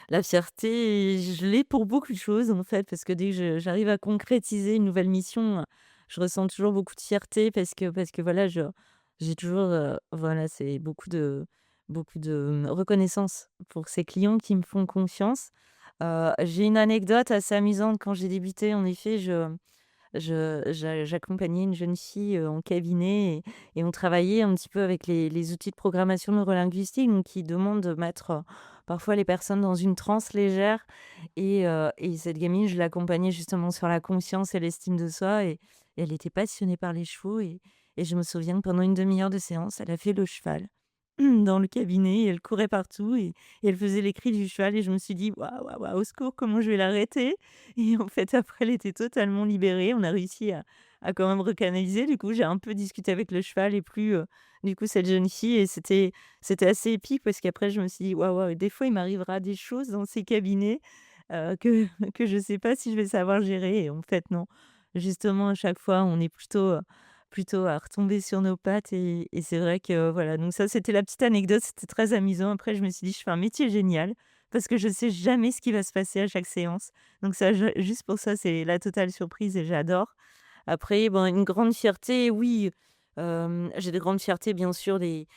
la fierté, je l'ai pour beaucoup de choses, en fait, parce que dès que j'arrive à concrétiser une nouvelle mission, je ressens toujours beaucoup de fierté parce que voilà, j'ai toujours, voilà, c'est beaucoup de reconnaissance pour ces clients qui me font confiance. J'ai une anecdote assez amusante quand j'ai débuté. En effet, j'accompagnais une jeune fille, en cabinet et on travaillait un petit peu avec les outils de programmation neurolinguistique, donc qui demandent de mettre, parfois les personnes dans une transe légère et cette gamine, je l'accompagnais justement sur la confiance et l'estime de soi et elle était passionnée par les chevaux et je me souviens que pendant une demi heure de séance, elle a fait le cheval dans le cabinet et elle courait partout et elle faisait les cris du cheval et je me suis dit: «Waouh, waouh, waouh, au secours, comment je vais l'arrêter?» Et en fait, après, elle était totalement libérée. On a réussi à quand même recanaliser. Du coup, j'ai un peu discuté avec le cheval et plus, du coup, cette jeune fille et c'était assez épique parce qu'après, je me suis dit: «Waouh, waouh, des fois, il m'arrivera des choses dans ces cabinets, que que je sais pas si je vais savoir gérer» et en fait, non. Justement, à chaque fois, on est plutôt à retomber sur nos pattes et c'est vrai que, voilà, donc ça, c'était la petite anecdote, c'était très amusant. Après, je me suis dit: «Je fais un métier génial» parce que je sais jamais ce qui va se passer à chaque séance. Donc ça, je juste pour ça, c'est la totale surprise et j'adore. Après, ben, une grande fierté, oui, j'ai de grandes fiertés, bien sûr, des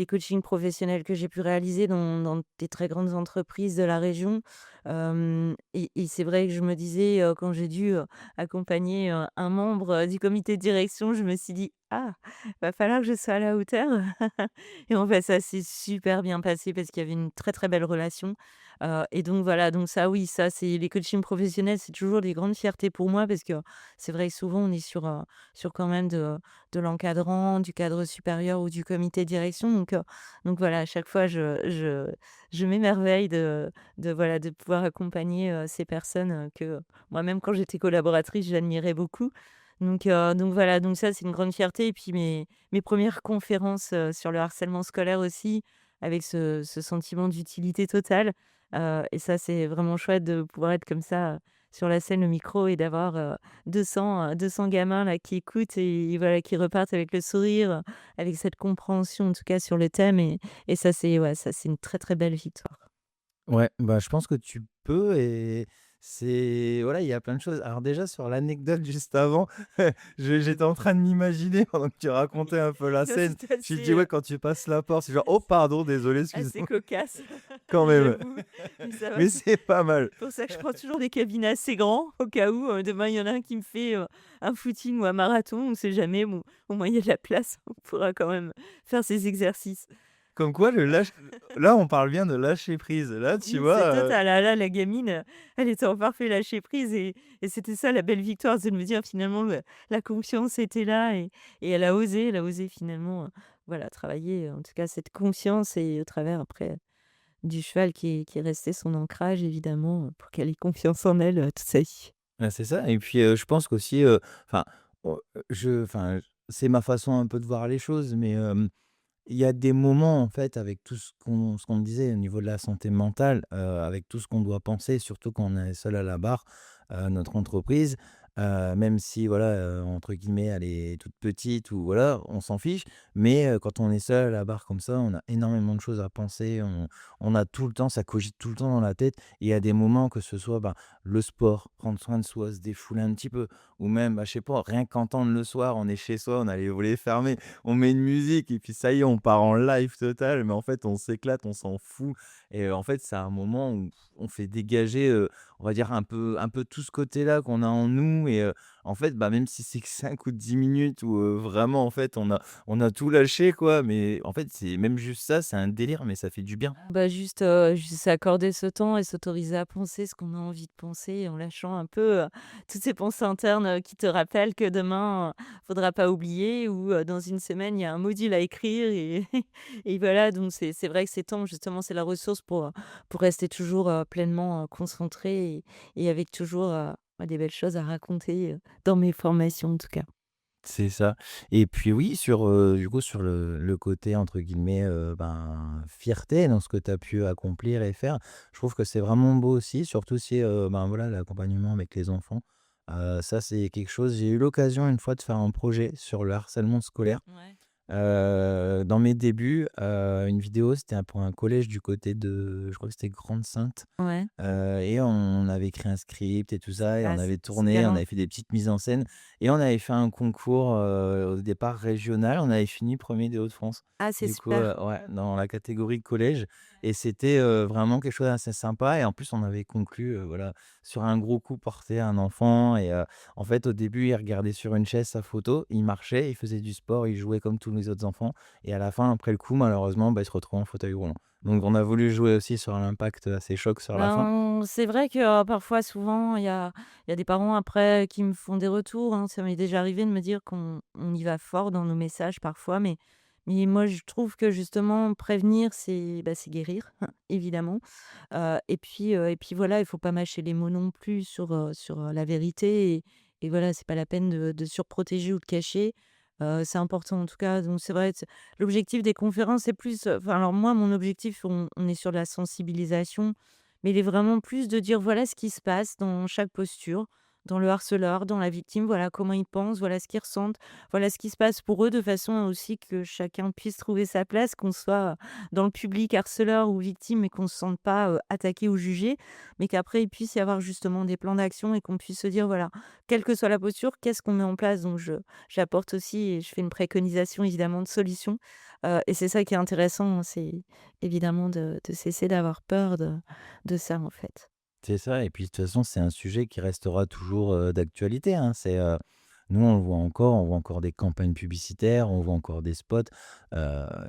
coachings professionnels que j'ai pu réaliser dans des très grandes entreprises de la région. Et c'est vrai que je me disais, quand j'ai dû, accompagner, un membre, du comité de direction, je me suis dit: «Ah, va falloir que je sois à la hauteur». Et en fait, ça s'est super bien passé parce qu'il y avait une très, très belle relation. Et donc voilà, donc ça, oui, ça, c'est les coachings professionnels, c'est toujours des grandes fiertés pour moi parce que c'est vrai que souvent on est sur quand même de l'encadrant, du cadre supérieur ou du comité de direction donc voilà, à chaque fois je m'émerveille voilà, de pouvoir accompagner, ces personnes, que moi-même quand j'étais collaboratrice, j'admirais beaucoup. Donc voilà, donc ça c'est une grande fierté et puis mes 1res conférences, sur le harcèlement scolaire aussi, avec ce sentiment d'utilité totale, et ça c'est vraiment chouette de pouvoir être comme ça, sur la scène, le micro et d'avoir, 200 gamins là qui écoutent et voilà, qui repartent avec le sourire, avec cette compréhension en tout cas sur le thème et ça c'est ouais, ça c'est une très, très belle victoire. Ouais, bah, je pense que tu peux et c'est voilà, il y a plein de choses. Alors déjà sur l'anecdote juste avant, j'étais en train de m'imaginer pendant que tu racontais un peu la Non, scène. c'était Je me dis: assez, «Ouais, quand tu passes la porte, c'est genre: "Oh pardon, désolé, assez excuse-moi", cocasse, quand même. j'avoue, mais ça va. Mais c'est pas mal. C'est pour ça que je prends toujours des cabinets assez grands au cas où, demain il y en a un qui me fait, un footing ou un marathon, on sait jamais, bon, au moins il y a de la place, on pourra quand même faire ces exercices. Comme quoi le lâche là, on parle bien de lâcher prise. Là, tu Mmh, c'est vois, total. Ah là, la gamine, elle était en parfait lâcher prise et c'était ça la belle victoire, c'est de me dire finalement la confiance était là et elle a osé finalement, voilà, travailler, en tout cas cette confiance et au travers après du cheval qui est resté son ancrage évidemment, pour qu'elle ait confiance en elle, toute sa vie. c'est ça et puis, je pense qu'aussi, enfin, enfin, c'est ma façon un peu de voir les choses, mais, il y a des moments, en fait, avec tout ce qu'on disait au niveau de la santé mentale, avec tout ce qu'on doit penser, surtout quand on est seul à la barre, notre entreprise, même si voilà, entre guillemets, «elle est toute petite» ou voilà, on s'en fiche. Mais, quand on est seul à la barre comme ça, on a énormément de choses à penser, on a tout le temps ça cogite tout le temps dans la tête et il y a des moments que ce soit, ben, le sport, prendre soin de soi, se défouler un petit peu ou même, bah, je sais pas, rien qu'entendre le soir, on est chez soi, on a les volets fermés, on met une musique et puis ça y est, on part en live total, mais en fait, on s'éclate, on s'en fout et en fait, c'est un moment où on fait dégager, on va dire un peu tout ce côté-là qu'on a en nous et en fait, bah, même si c'est que 5 ou 10 minutes où, vraiment, en fait, on a tout lâché, quoi, mais en fait, c'est même juste ça, c'est un délire, mais ça fait du bien. Bah, juste s'accorder ce temps et s'autoriser à penser ce qu'on a envie de penser en lâchant un peu, toutes ces pensées internes, qui te rappellent que demain, faudra pas oublier ou, dans une semaine, il y a un module à écrire et et voilà donc c'est vrai que ces temps justement, c'est la ressource pour rester toujours, pleinement, concentré et avec toujours, bah, des belles choses à raconter, dans mes formations en tout cas. C'est ça et puis oui, du coup, sur le côté entre guillemets, ben, fierté dans ce que tu as pu accomplir et faire, je trouve que c'est vraiment beau aussi, surtout si, ben, voilà, l'accompagnement avec les enfants, Ça, c'est quelque chose j'ai eu l'occasion une fois de faire un projet sur le harcèlement scolaire. Ouais. Dans mes débuts, une vidéo, c'était pour un collège du côté de je crois que c'était Grande-Sainte. Ouais. Et on avait écrit un script et tout ça et on Ah, avait c'est tourné, on bien. avait fait des petites mises en scène et on avait fait un concours, au départ régional. On avait fini premier des Hauts-de-France. Ah, c'est Du coup, super. ouais, dans la catégorie collège et c'était, vraiment quelque chose d'assez sympa et en plus on avait conclu, voilà, sur un gros coup porté à un enfant et en fait, au début, il regardait sur une chaise sa photo, il marchait, il faisait du sport, il jouait comme tous les autres enfants et à la fin, après le coup, malheureusement, bah, il se retrouvait en fauteuil roulant. Donc on a voulu jouer aussi sur l'impact assez choc sur la fin. Ben, c'est vrai que, parfois, souvent, il y a des parents après qui me font des retours, hein. Ça m'est déjà arrivé de me dire qu'on y va fort dans nos messages parfois, mais moi je trouve que justement prévenir c'est guérir, évidemment. Et puis voilà, il faut pas mâcher les mots non plus sur la vérité et voilà, c'est pas la peine de surprotéger ou de cacher. C'est important en tout cas, donc c'est vrai, l'objectif des conférences, c'est plus, enfin alors moi, mon objectif, on est sur la sensibilisation, mais il est vraiment plus de dire: «Voilà ce qui se passe dans chaque posture, dans le harceleur, dans la victime, voilà comment ils pensent, voilà ce qu'ils ressentent, voilà ce qui se passe pour eux», de façon à aussi que chacun puisse trouver sa place, qu'on soit dans le public harceleur ou victime et qu'on ne se sente pas, attaqué ou jugé, mais qu'après il puisse y avoir justement des plans d'action et qu'on puisse se dire: «Voilà, quelle que soit la posture, qu'est-ce qu'on met en place?» Donc j'apporte aussi et je fais une préconisation évidemment de solutions, et c'est ça qui est intéressant, hein, c'est évidemment de cesser d'avoir peur de ça, en fait. C'est ça et puis de toute façon, c'est un sujet qui restera toujours, d'actualité, hein. Nous, on voit encore des campagnes publicitaires, on voit encore des spots,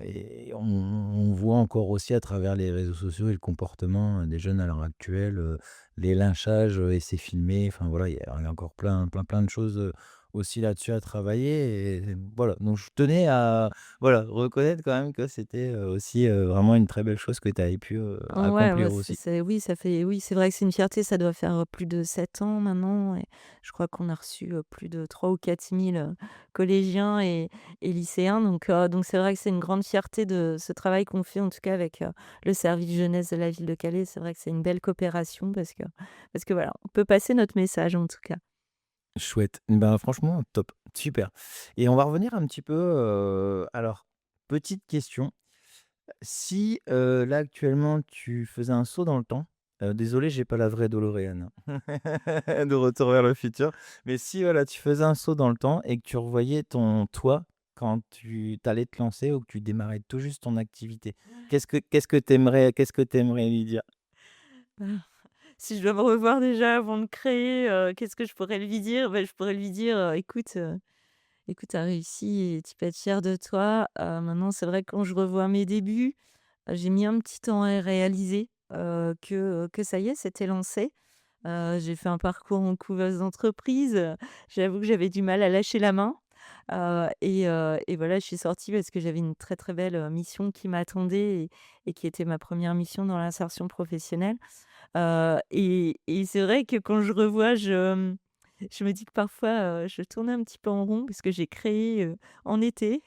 et on voit encore aussi à travers les réseaux sociaux et le comportement, des jeunes à l'heure actuelle, les lynchages, et c'est filmé. Enfin voilà, il y a encore plein de choses, aussi là-dessus à travailler et voilà. Donc je tenais à, voilà, reconnaître quand même que c'était, aussi, vraiment une très belle chose que tu avais pu, Ouais, ouais, accomplir aussi. oui, ça fait oui, c'est vrai que c'est une fierté, ça doit faire, plus de 7 ans maintenant et je crois qu'on a reçu, plus de 3 ou 4 000 collégiens et lycéens donc c'est vrai que c'est une grande fierté de ce travail qu'on fait en tout cas avec, le service jeunesse de la ville de Calais. C'est vrai que c'est une belle coopération parce que voilà, on peut passer notre message en tout cas. Chouette. Ben, franchement, top, super et on va revenir un petit peu, alors, petite question, si, là, actuellement, tu faisais un saut dans le temps, désolé, j'ai pas la vraie DeLorean, hein, de Retour vers le futur, mais si, voilà, tu faisais un saut dans le temps et que tu revoyais ton toi quand tu allais te lancer ou que tu démarrais tout juste ton activité, qu'est-ce que tu aimerais lui dire? Si je dois me revoir déjà avant de créer, qu'est-ce que je pourrais lui dire? Bah, je pourrais lui dire, «Écoute, tu as réussi et tu peux être fier de toi». Maintenant, c'est vrai que quand je revois mes débuts, j'ai mis un petit temps à réaliser, que ça y est, c'était lancé. J'ai fait un parcours en couveuse d'entreprise, j'avoue que j'avais du mal à lâcher la main, et voilà, je suis sortie parce que j'avais une très, très belle, mission qui m'attendait et qui était ma première mission dans l'insertion professionnelle. Et c'est vrai que quand je revois, je me dis que parfois, je tourne un petit peu en rond parce que j'ai créé, en été.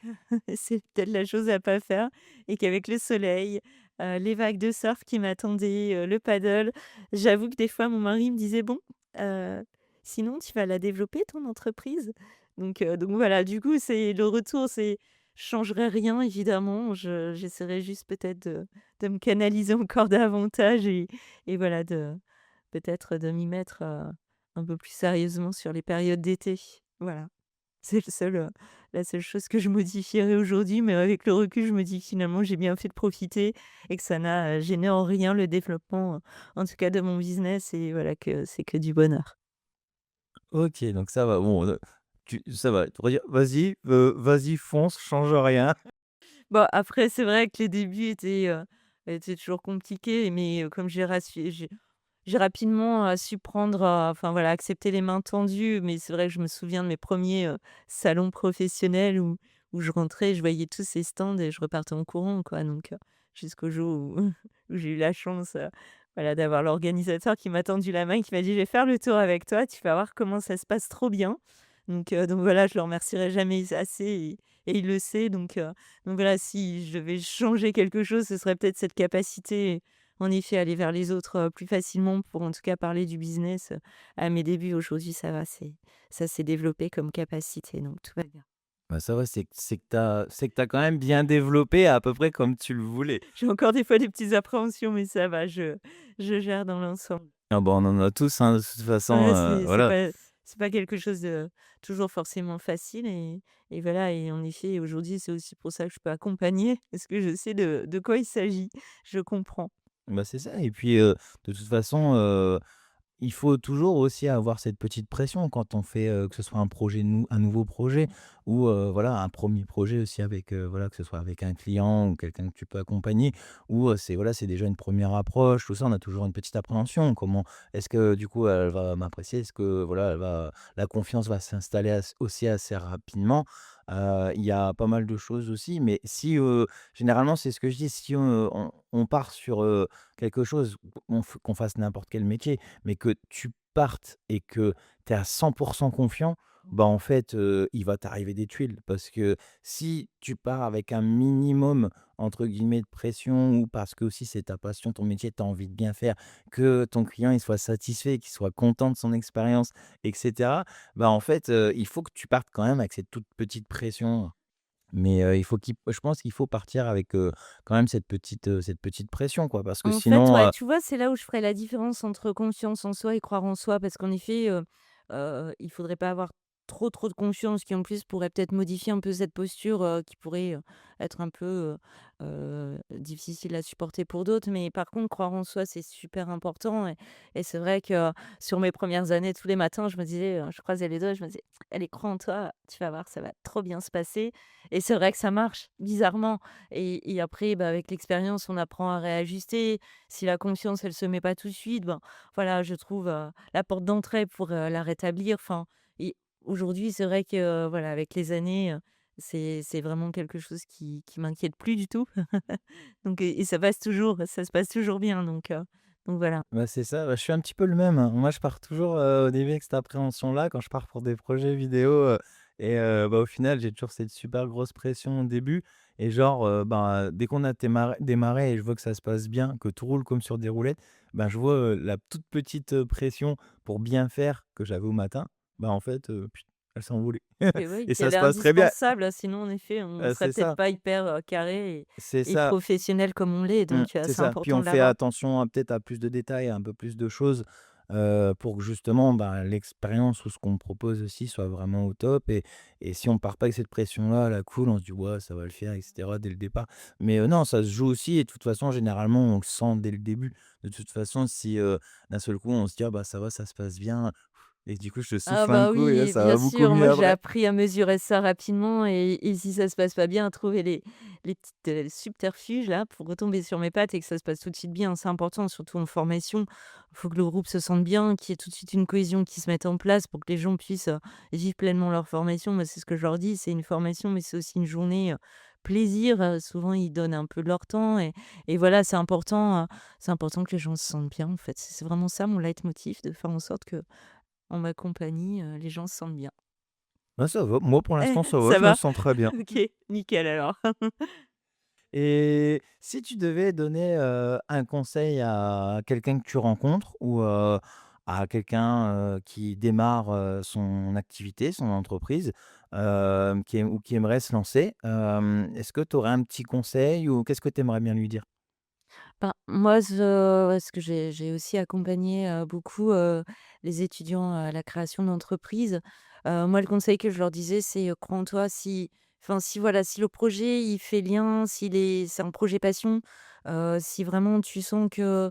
C'est peut-être la chose à pas faire et qu'avec le soleil, les vagues de surf qui m'attendaient, le paddle, j'avoue que des fois mon mari me disait: «Bon, heu, sinon tu vas la développer ton entreprise?» Donc voilà, du coup, c'est le retour, c'est je changerais rien évidemment, j'essaierais juste peut-être de me canaliser encore davantage et voilà, peut-être de m'y mettre, un peu plus sérieusement sur les périodes d'été. Voilà. C'est la seule chose que je modifierais aujourd'hui, mais avec le recul, je me dis que finalement j'ai bien fait de profiter et que ça n'a, gêné en rien le développement, en tout cas de mon business et voilà que c'est que du bonheur. OK, donc ça va, bon, ça va, tu pourrais dire: «Vas-y, fonce, change rien». Bon, après, c'est vrai que les débuts étaient toujours compliqués, mais comme j'ai rapidement, su prendre, enfin voilà, accepter les mains tendues, mais c'est vrai que je me souviens de mes premiers salons professionnels où je rentrais, je voyais tous ces stands et je repartais en courant, quoi, jusqu'au jour où où j'ai eu la chance, voilà, d'avoir l'organisateur qui m'a tendu la main et qui m'a dit: «Je vais faire le tour avec toi, tu vas voir comment ça se passe trop bien». Donc voilà, je le remercierai jamais assez et il le sait donc voilà, si je devais changer quelque chose, ce serait peut-être cette capacité en effet aller vers les autres, plus facilement pour en tout cas parler du business, à mes débuts. Aujourd'hui, ça va, ça s'est développé comme capacité, donc tout va bien. Bah, ça va, c'est que tu quand même bien développé à peu près comme tu le voulais. J'ai encore des fois des petites appréhensions, mais ça va, je gère dans l'ensemble. Ah bah, on en a tous, hein, de toute façon, Ouais, c'est voilà. pas quelque chose de toujours forcément facile et voilà et en effet, aujourd'hui, c'est aussi pour ça que je peux accompagner parce que je sais de quoi il s'agit. Je comprends. Bah, c'est ça et puis, de toute façon, il faut toujours aussi avoir cette petite pression quand on fait, que ce soit un nouveau projet ou, voilà, un premier projet aussi avec, voilà, que ce soit avec un client ou quelqu'un que tu peux accompagner ou, c'est voilà, c'est déjà une première approche, tout ça, on a toujours une petite appréhension. Comment est-ce que du coup elle va m'apprécier? Est-ce que voilà, la confiance va s'installer aussi assez rapidement? Il y a pas mal de choses aussi, mais si, généralement c'est ce que je dis, si, on part sur, quelque chose, qu'on fasse n'importe quel métier, mais que tu partes et que tu es à 100 confiant, bah, en fait, il va t'arriver des tuiles. Parce que si tu pars avec un minimum, entre guillemets, «de pression» ou parce que aussi c'est ta passion, ton métier, tu as envie de bien faire, que ton client il soit satisfait, qu'il soit content de son expérience et cetera, bah, en fait, il faut que tu partes quand même avec cette toute petite pression. Mais, je pense qu'il faut partir avec, quand même cette petite pression, quoi. Parce que En fait, sinon, ouais, tu vois, c'est là où je ferais la différence entre confiance en soi et croire en soi parce qu'en effet, il faudrait pas avoir trop de confiance qui, en plus, pourrait peut-être modifier un peu cette posture, qui pourrait, être un peu, difficile à supporter pour d'autres. Mais par contre, croire en soi, c'est super important et c'est vrai que sur mes premières années, tous les matins, je me disais, je croisais les doigts, je me disais: «Allez, crois en toi, tu vas voir, ça va trop bien se passer» et c'est vrai que ça marche, bizarrement. Et après, bah, avec l'expérience, on apprend à réajuster. Si la confiance, elle se met pas tout de suite, ben, voilà, je trouve, la porte d'entrée pour, la rétablir. Enfin et aujourd'hui, c'est vrai que, voilà, avec les années, c'est vraiment quelque chose qui m'inquiète plus du tout. Donc et ça se passe toujours bien donc voilà. bah, c'est ça, bah, je suis un petit peu le même, hein. Moi, je pars toujours, au début avec cette appréhension-là quand je pars pour des projets vidéo, et bah, au final, j'ai toujours cette super grosse pression au début et genre, ben, dès qu'on a démarré et je vois que ça se passe bien, que tout roule comme sur des roulettes, ben, je vois, la toute petite, pression pour bien faire que j'avais au matin, bah, en fait, elle s'est envolée Et oui, et qui ça est se passe très bien. indispensable, sinon en effet, on serait C'est peut-être ça, pas hyper, carré c'est et ça. professionnel comme on l'est, donc C'est c'est ça. Puis important on de fait l'avoir. attention à peut-être à plus de détails, à un peu plus de choses, pour que justement, bah, l'expérience ou ce qu'on propose aussi soit vraiment au top et si on part pas avec cette pression-là, à la cool, on se dit: «Ouais, ça va le faire» et cetera dès le départ. Mais, non, ça se joue aussi et de toute façon, généralement, on le sent dès le début. De toute façon, si, d'un seul coup, on se dit: «Ah bah, ça va, ça se passe bien» et du coup, je Ah souffle un bah coup et là, oui, ça bien va beaucoup sûr, mieux moi j'ai après. appris à mesurer ça rapidement et si ça se passe pas bien, à trouver les petites, subterfuges là pour retomber sur mes pattes et que ça se passe tout de suite bien. C'est important, surtout en formation. Il faut que le groupe se sente bien, qu'il y ait tout de suite une cohésion qui se mette en place pour que les gens puissent, vivre pleinement leur formation. Moi, c'est ce que je leur dis, c'est une formation, mais c'est aussi une journée, plaisir. Souvent, ils donnent un peu de leur temps et voilà, c'est important que les gens se sentent bien en fait. C'est vraiment ça mon leitmotiv, de faire en sorte que en ma compagnie, les gens se sentent bien. Bah, ça va. Moi, pour l'instant, ça va, Ça je me va? sens très bien. OK, nickel alors. Et si tu devais donner, un conseil à quelqu'un que tu rencontres ou, à quelqu'un, qui démarre, son activité, son entreprise, qui aimerait se lancer, est-ce que tu aurais un petit conseil ou qu'est-ce que tu aimerais bien lui dire? Ben, moi, parce que j'ai aussi accompagné, beaucoup, les étudiants à la création d'entreprises. Moi, le conseil que je leur disais, c'est, «Crois en toi». Si voilà, si le projet, il fait lien, c'est un projet passion, si vraiment tu sens que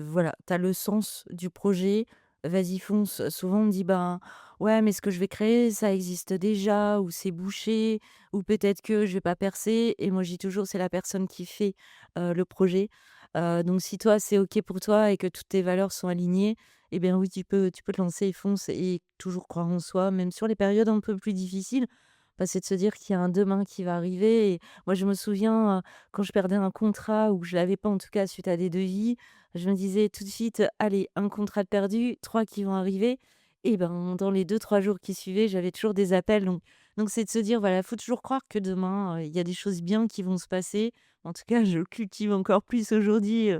voilà, tu as le sens du projet, vas-y fonce. Souvent, on me dit: «Ben, ouais, mais ce que je vais créer, ça existe déjà ou c'est bouché ou peut-être que je vais pas percer» et moi, je dis toujours: «C'est la personne qui fait, le projet». Donc si toi, c'est OK pour toi et que toutes tes valeurs sont alignées, eh bien oui, tu peux te lancer et fonce et toujours croire en soi, même sur les périodes un peu plus difficiles. Bah, c'est de se dire qu'il y a un demain qui va arriver et moi, je me souviens, quand je perdais un contrat ou que je l'avais pas, en tout cas, suite à des devis, je me disais tout de suite: «Allez, un contrat de perdu, 3 qui vont arriver» et ben, dans les 2 3 jours qui suivaient, j'avais toujours des appels Donc c'est de se dire, voilà, faut toujours croire que demain, il y a des choses bien qui vont se passer. En tout cas, je le cultive encore plus aujourd'hui,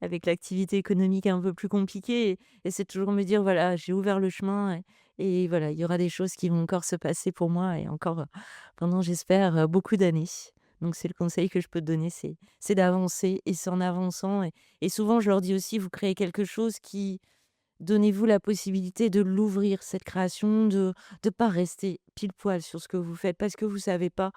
avec l'activité économique un peu plus compliquée et c'est toujours me dire: «Voilà, j'ai ouvert le chemin et voilà, il y aura des choses qui vont encore se passer pour moi et encore, pendant j'espère, beaucoup d'années». Donc c'est le conseil que je peux te donner, c'est d'avancer et c'est en avançant et souvent je leur dis aussi: «Vous créez quelque chose qui donnez-vous la possibilité de l'ouvrir, cette création, de pas rester pile poil sur ce que vous faites parce que vous savez pas,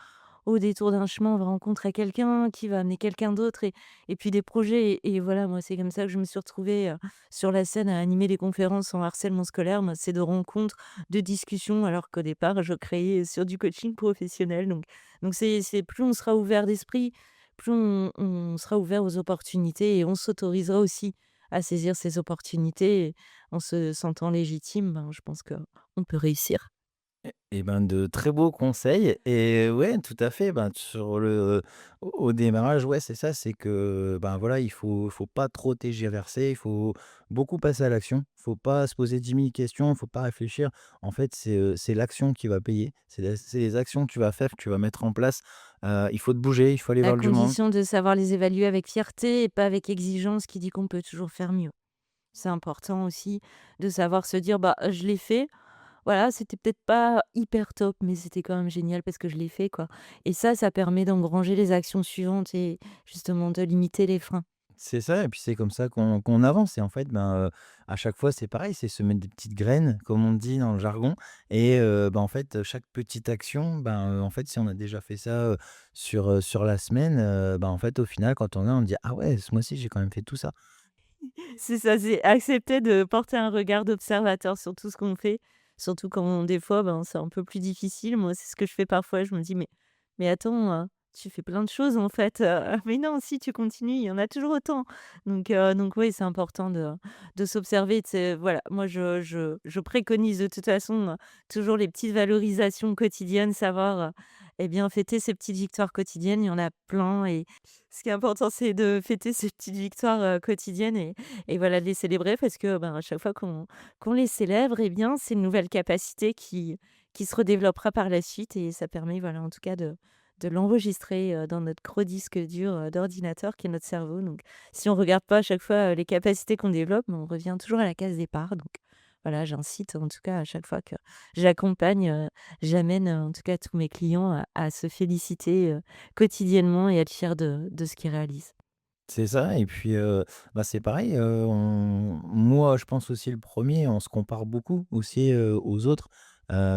au détour d'un chemin, on va rencontrer quelqu'un qui va amener quelqu'un d'autre et puis des projets et voilà, moi, c'est comme ça que je me suis retrouvée, sur la scène à animer des conférences en harcèlement scolaire. Moi, c'est de rencontres, de discussions alors qu'au départ, je créais sur du coaching professionnel donc c'est plus on sera ouvert d'esprit, plus on sera ouvert aux opportunités et on s'autorisera aussi à saisir ces opportunités en se sentant légitime, ben, je pense qu'on peut réussir. Et ben, de très beaux conseils et ouais, tout à fait, ben, sur le au démarrage, ouais, c'est ça, c'est que, ben, voilà, il faut pas trop tergiverser, il faut beaucoup passer à l'action. Il faut pas se poser 10 000 questions, il faut pas réfléchir. En fait, c'est l'action qui va payer. C'est les actions que tu vas faire, que tu vas mettre en place. Il faut te bouger, il faut aller À vers du monde. condition de savoir les évaluer avec fierté et pas avec exigence qui dit qu'on peut toujours faire mieux. C'est important aussi de savoir se dire: «Bah, je l'ai fait, voilà, c'était peut-être pas hyper top, mais c'était quand même génial parce que je l'ai fait, quoi» et ça permet d'engranger les actions suivantes et justement de limiter les freins. C'est ça et puis c'est comme ça qu'on avance et en fait, ben, à chaque fois, c'est pareil, c'est se mettre des petites graines, comme on dit dans le jargon et ben, en fait, chaque petite action, ben, en fait, si on a déjà fait ça, sur la semaine, ben, en fait, au final, quand on est, on dit: «Ah ouais, ce mois-ci, j'ai quand même fait tout ça». C'est ça, c'est accepter de porter un regard d'observateur sur tout ce qu'on fait, surtout quand des fois, ben, c'est un peu plus difficile. Moi, c'est ce que je fais parfois. Je me dis: «Mais attends, tu fais plein de choses en fait, mais non, si tu continues, il y en a toujours autant». Donc oui, c'est important de s'observer, tu voilà, moi je préconise de toute façon, toujours les petites valorisations quotidiennes, savoir, et bien fêter ces petites victoires quotidiennes. Il y en a plein et ce qui est important, c'est de fêter ces petites victoires, quotidiennes et voilà, de les célébrer parce que, ben, à chaque fois qu'on les célèbre et bien, c'est une nouvelle capacité qui se redéveloppera par la suite et ça permet, voilà, en tout cas de l'enregistrer, dans notre gros disque dur, d'ordinateur qui est notre cerveau donc si on regarde pas à chaque fois, les capacités qu'on développe, ben, on revient toujours à la case départ donc voilà, j'incite en tout cas à chaque fois que j'accompagne, j'amène, en tout cas tous mes clients à se féliciter, quotidiennement et être fiers de ce qu'ils réalisent. C'est ça et puis, bah, c'est pareil, on moi, je pense aussi le premier on se compare beaucoup aussi, aux autres,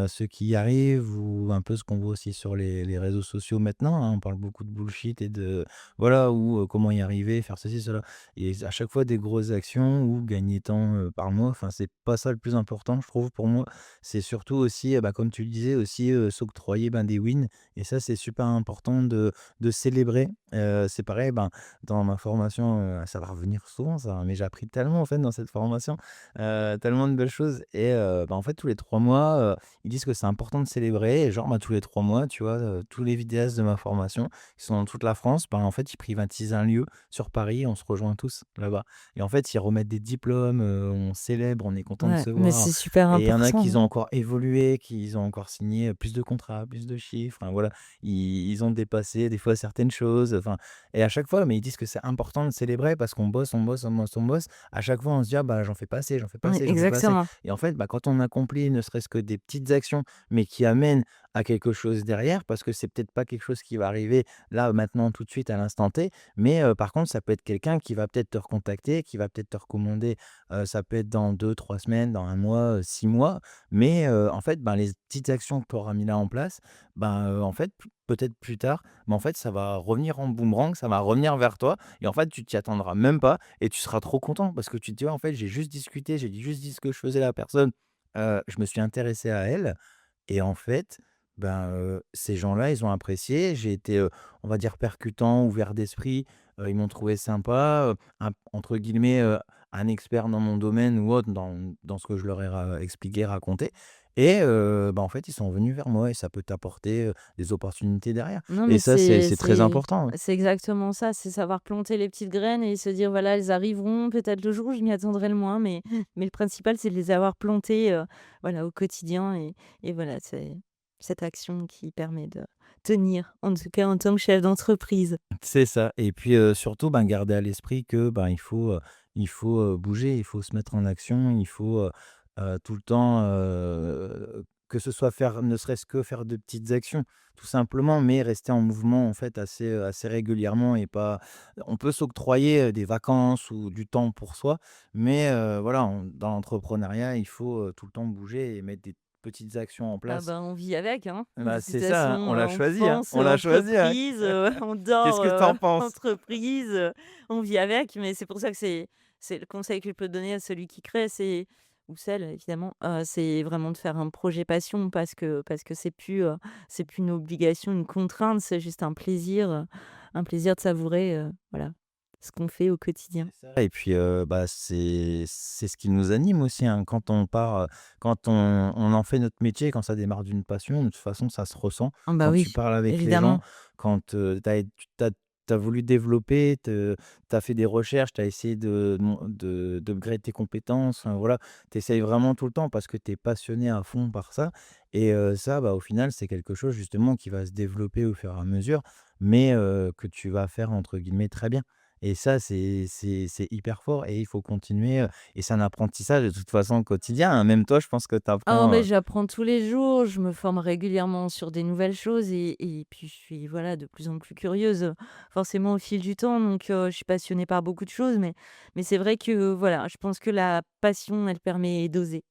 ceux qui y arrivent ou un peu ce qu'on voit aussi sur les réseaux sociaux maintenant, hein. On parle beaucoup de bullshit et de voilà, ou, comment y arriver, faire ceci, cela et à chaque fois des grosses actions ou gagner tant, par mois. Enfin, c'est pas ça le plus important, je trouve, pour moi. C'est surtout aussi, bah, comme tu le disais aussi, s'octroyer, ben, des wins et ça, c'est super important de célébrer. C'est pareil, ben, dans ma formation, ça va revenir souvent ça, hein, mais j'ai appris tellement en fait dans cette formation, tellement de belles choses et bah, en fait tous les 3 mois, ils disent que c'est important de célébrer et genre, bah, tous les 3 mois, tu vois, tous les vidéastes de ma formation qui sont dans toute la France, ben, en fait, ils privatisent un lieu sur Paris, on se rejoint tous là-bas et en fait, ils remettent des diplômes, on célèbre, on est content de Ouais, se mais voir c'est super et il y en a important, qui hein. ont encore évolué, qui ont encore signé, plus de contrats, plus de chiffres, enfin voilà. Ils ont dépassé des fois certaines choses, enfin et à chaque fois, mais ils disent que c'est important de célébrer parce qu'on bosse, on bosse, on bosse, on bosse. À chaque fois, on se dit: «Ah bah, j'en fais pas assez, j'en fais pas Oui, assez, j'en fais pas assez» exactement. et en fait, bah, quand on accomplit ne serait-ce que des petites actions, mais qui amènent à quelque chose derrière, parce que c'est peut-être pas quelque chose qui va arriver là, maintenant, tout de suite, à l'instant T, mais par contre, ça peut être quelqu'un qui va peut-être te recontacter, qui va peut-être te recommander, ça peut être dans 2, 3 semaines, dans un mois, 6 mois, mais en fait, ben, les petites actions que tu auras mis là en place, ben, en fait, peut-être plus tard, mais en fait, ça va revenir en boomerang, ça va revenir vers toi et en fait, tu t'y attendras même pas et tu seras trop content parce que tu te dis: «Ouais, en fait, j'ai juste discuté, juste dit ce que je faisais à la personne, je me suis intéressé à elle et en fait, ben, ces gens-là, ils ont apprécié. J'ai été, on va dire percutant, ouvert d'esprit, ils m'ont trouvé sympa, un entre guillemets, «un expert dans mon domaine» ou autre, dans ce que je leur ai expliqué, raconté et bah, en fait, ils sont venus vers moi et ça peut t'apporter, des opportunités derrière Non, et mais ça, c'est c'est c'est très c'est important, ouais. c'est exactement ça, c'est savoir planter les petites graines et se dire: «Voilà, elles arriveront peut-être le jour où je m'y attendrai le moins», mais le principal, c'est de les avoir plantées, voilà, au quotidien et voilà, cette action qui permet de tenir, en tout cas en tant que chef d'entreprise. C'est ça et puis, surtout, ben, garder à l'esprit que, ben, il faut bouger, il faut se mettre en action, il faut, tout le temps, que ce soit faire ne serait-ce que faire de petites actions, tout simplement, mais rester en mouvement, en fait, assez régulièrement et pas on peut s'octroyer, des vacances ou du temps pour soi, mais voilà, dans l'entrepreneuriat, il faut, tout le temps bouger et mettre des petites actions en Ah place. bah, on vit avec, hein. De Bah, toute c'est ça, hein, on façon, l'a on choisi, hein, pense, on l'a choisi, hein. entreprise, on Qu'est-ce dort, que tu en penses? entreprise, on vit avec. Mais c'est pour ça que c'est le conseil que je peux donner à celui qui crée, c'est ou celle évidemment, c'est vraiment de faire un projet passion parce que c'est plus une obligation, une contrainte, c'est juste un plaisir de savourer, voilà, ce qu'on fait au quotidien. C'est ça et puis, bah, c'est ce qui nous anime aussi, hein. Quand on part, quand on en fait notre métier, quand ça démarre d'une passion, de toute façon, ça se ressent. Ah bah Quand oui, tu parles avec les gens, évidemment. quand, tu as voulu développer, tu as fait des recherches, tu as essayé d'upgrade tes compétences, enfin voilà. Tu essayes vraiment tout le temps parce que tu es passionné à fond par ça et ça, bah, au final, c'est quelque chose justement qui va se développer au fur et à mesure, mais que tu vas faire entre guillemets «très bien». Et ça, c'est hyper fort et il faut continuer, et c'est un apprentissage de toute façon quotidien, hein. Même toi, je pense que tu Ah apprends, mais j'apprends tous les jours, je me forme régulièrement sur des nouvelles choses et puis je suis, voilà, de plus en plus curieuse, forcément au fil du temps. Donc je suis passionnée par beaucoup de choses, mais c'est vrai que, voilà, je pense que la passion, elle permet d'oser.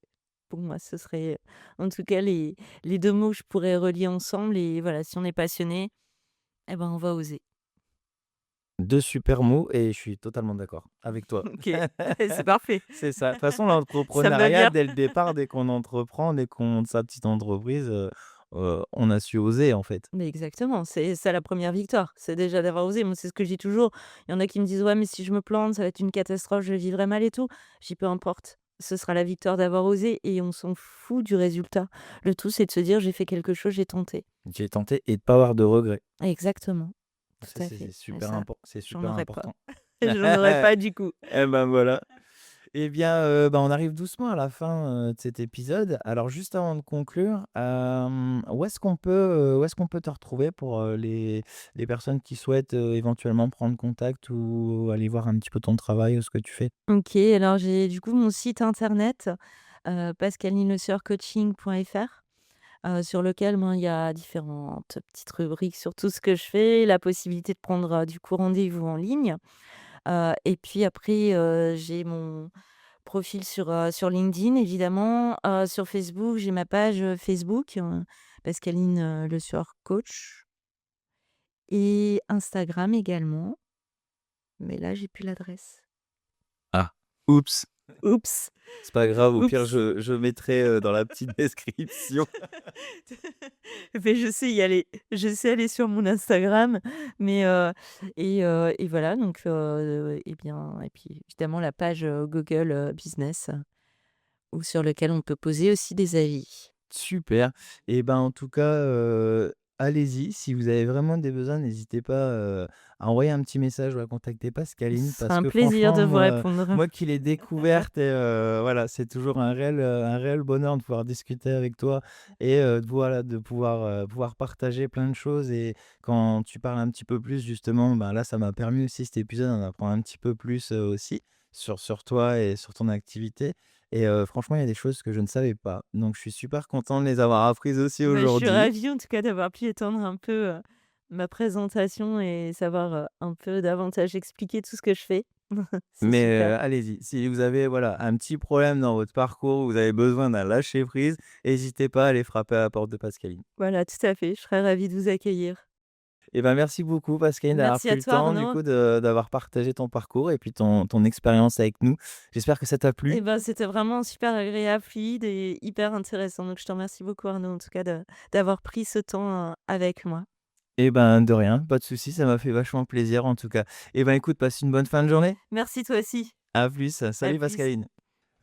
Pour moi, ce serait, en tout cas, les 2 mots que je pourrais relier ensemble. Et voilà, si on est passionné, eh ben, on va oser. 2 super mots et je suis totalement d'accord avec toi. OK, c'est parfait. C'est ça. De toute façon, Ça me va l'entrepreneuriat, bien. dès le départ, dès qu'on entreprend, dès qu'on monte sa petite entreprise, on a su oser, en fait. Mais exactement, c'est ça la première victoire, c'est déjà d'avoir osé. Moi, c'est ce que je dis toujours. Il y en a qui me disent: «Ouais, mais si je me plante, ça va être une catastrophe, je vivrai mal et tout». Je dis: «Peu importe, ce sera la victoire d'avoir osé et on s'en fout du résultat. Le tout, c'est de se dire: "J'ai fait quelque chose, j'ai tenté"». J'ai tenté et de pas avoir de regrets. Exactement, Ça, tout à c'est fait. Et super ça, c'est j'en super aurais pas. important. J'en aurais pas du coup. Et ben, voilà. Eh bien, bah, on arrive doucement à la fin, de cet épisode. Alors juste avant de conclure, où est-ce qu'on peut te retrouver pour, les personnes qui souhaitent, éventuellement prendre contact ou aller voir un petit peu ton travail ou ce que tu fais? OK, alors j'ai du coup mon site internet, pascalineLesueurcoaching.fr. Sur lequel, ben, il y a différentes petites rubriques sur tout ce que je fais, la possibilité de prendre, du coup rendez-vous en ligne. Et puis après, j'ai mon profil sur LinkedIn évidemment. Sur Facebook, j'ai ma page, Facebook, Pascaline, Le Sueur Coach, et Instagram également, mais là, j'ai plus l'adresse. Ah, oups, Oups, c'est pas grave, au pire oups. je mettrai, dans la petite description. Mais je sais aller sur mon Instagram, mais et voilà. Donc et bien, et puis évidemment la page, Google, Business, ou sur lequel on peut poser aussi des avis. Super et ben, en tout cas, allez-y. Si vous avez vraiment des besoins, n'hésitez pas, à envoyer un petit message ou à contacter Pascaline Ce sera parce un que plaisir franchement, de vous moi répondre. moi qui l'ai découverte et voilà, c'est toujours un réel bonheur de pouvoir discuter avec toi et voilà, de pouvoir partager plein de choses et quand tu parles un petit peu plus justement, ben, là, ça m'a permis aussi cet épisode d'en apprendre un petit peu plus, aussi sur toi et sur ton activité. Et franchement, il y a des choses que je ne savais pas. Donc je suis super content de les avoir apprises aussi Bah, je suis aujourd'hui. ravie en tout cas d'avoir pu étendre un peu, ma présentation et savoir, un peu davantage expliquer tout ce que je fais. C'est Mais super. allez-y, si vous avez, voilà, un petit problème dans votre parcours, vous avez besoin d'un lâcher prise, n'hésitez pas à aller frapper à la porte de Pascaline. Voilà, tout à fait, je serais ravie de vous accueillir. Et ben, merci beaucoup Pascaline d'avoir Merci pris à le toi temps du Arnaud. coup d'avoir partagé ton parcours et puis ton expérience avec nous. J'espère que ça t'a Eh plu. ben, c'était vraiment super agréable, fluide et hyper intéressant. Donc, je te remercie beaucoup, Arnaud, en tout cas, d'avoir pris ce temps, avec moi. Et ben, de rien, pas de souci, ça m'a fait vachement plaisir en tout cas. Et ben, écoute, passe une bonne fin de journée. Merci, toi aussi. À plus, À salut plus. Pascaline.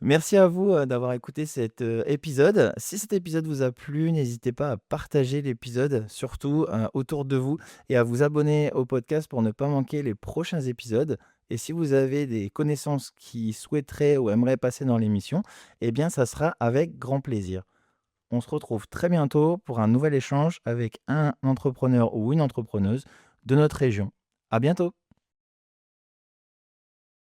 Merci à vous, d'avoir écouté cet, épisode. Si cet épisode vous a plu, n'hésitez pas à partager l'épisode, surtout, autour de vous et à vous abonner au podcast pour ne pas manquer les prochains épisodes et si vous avez des connaissances qui souhaiteraient ou aimeraient passer dans l'émission, eh bien, ça sera avec grand plaisir. On se retrouve très bientôt pour un nouvel échange avec un entrepreneur ou une entrepreneuse de notre région. À bientôt!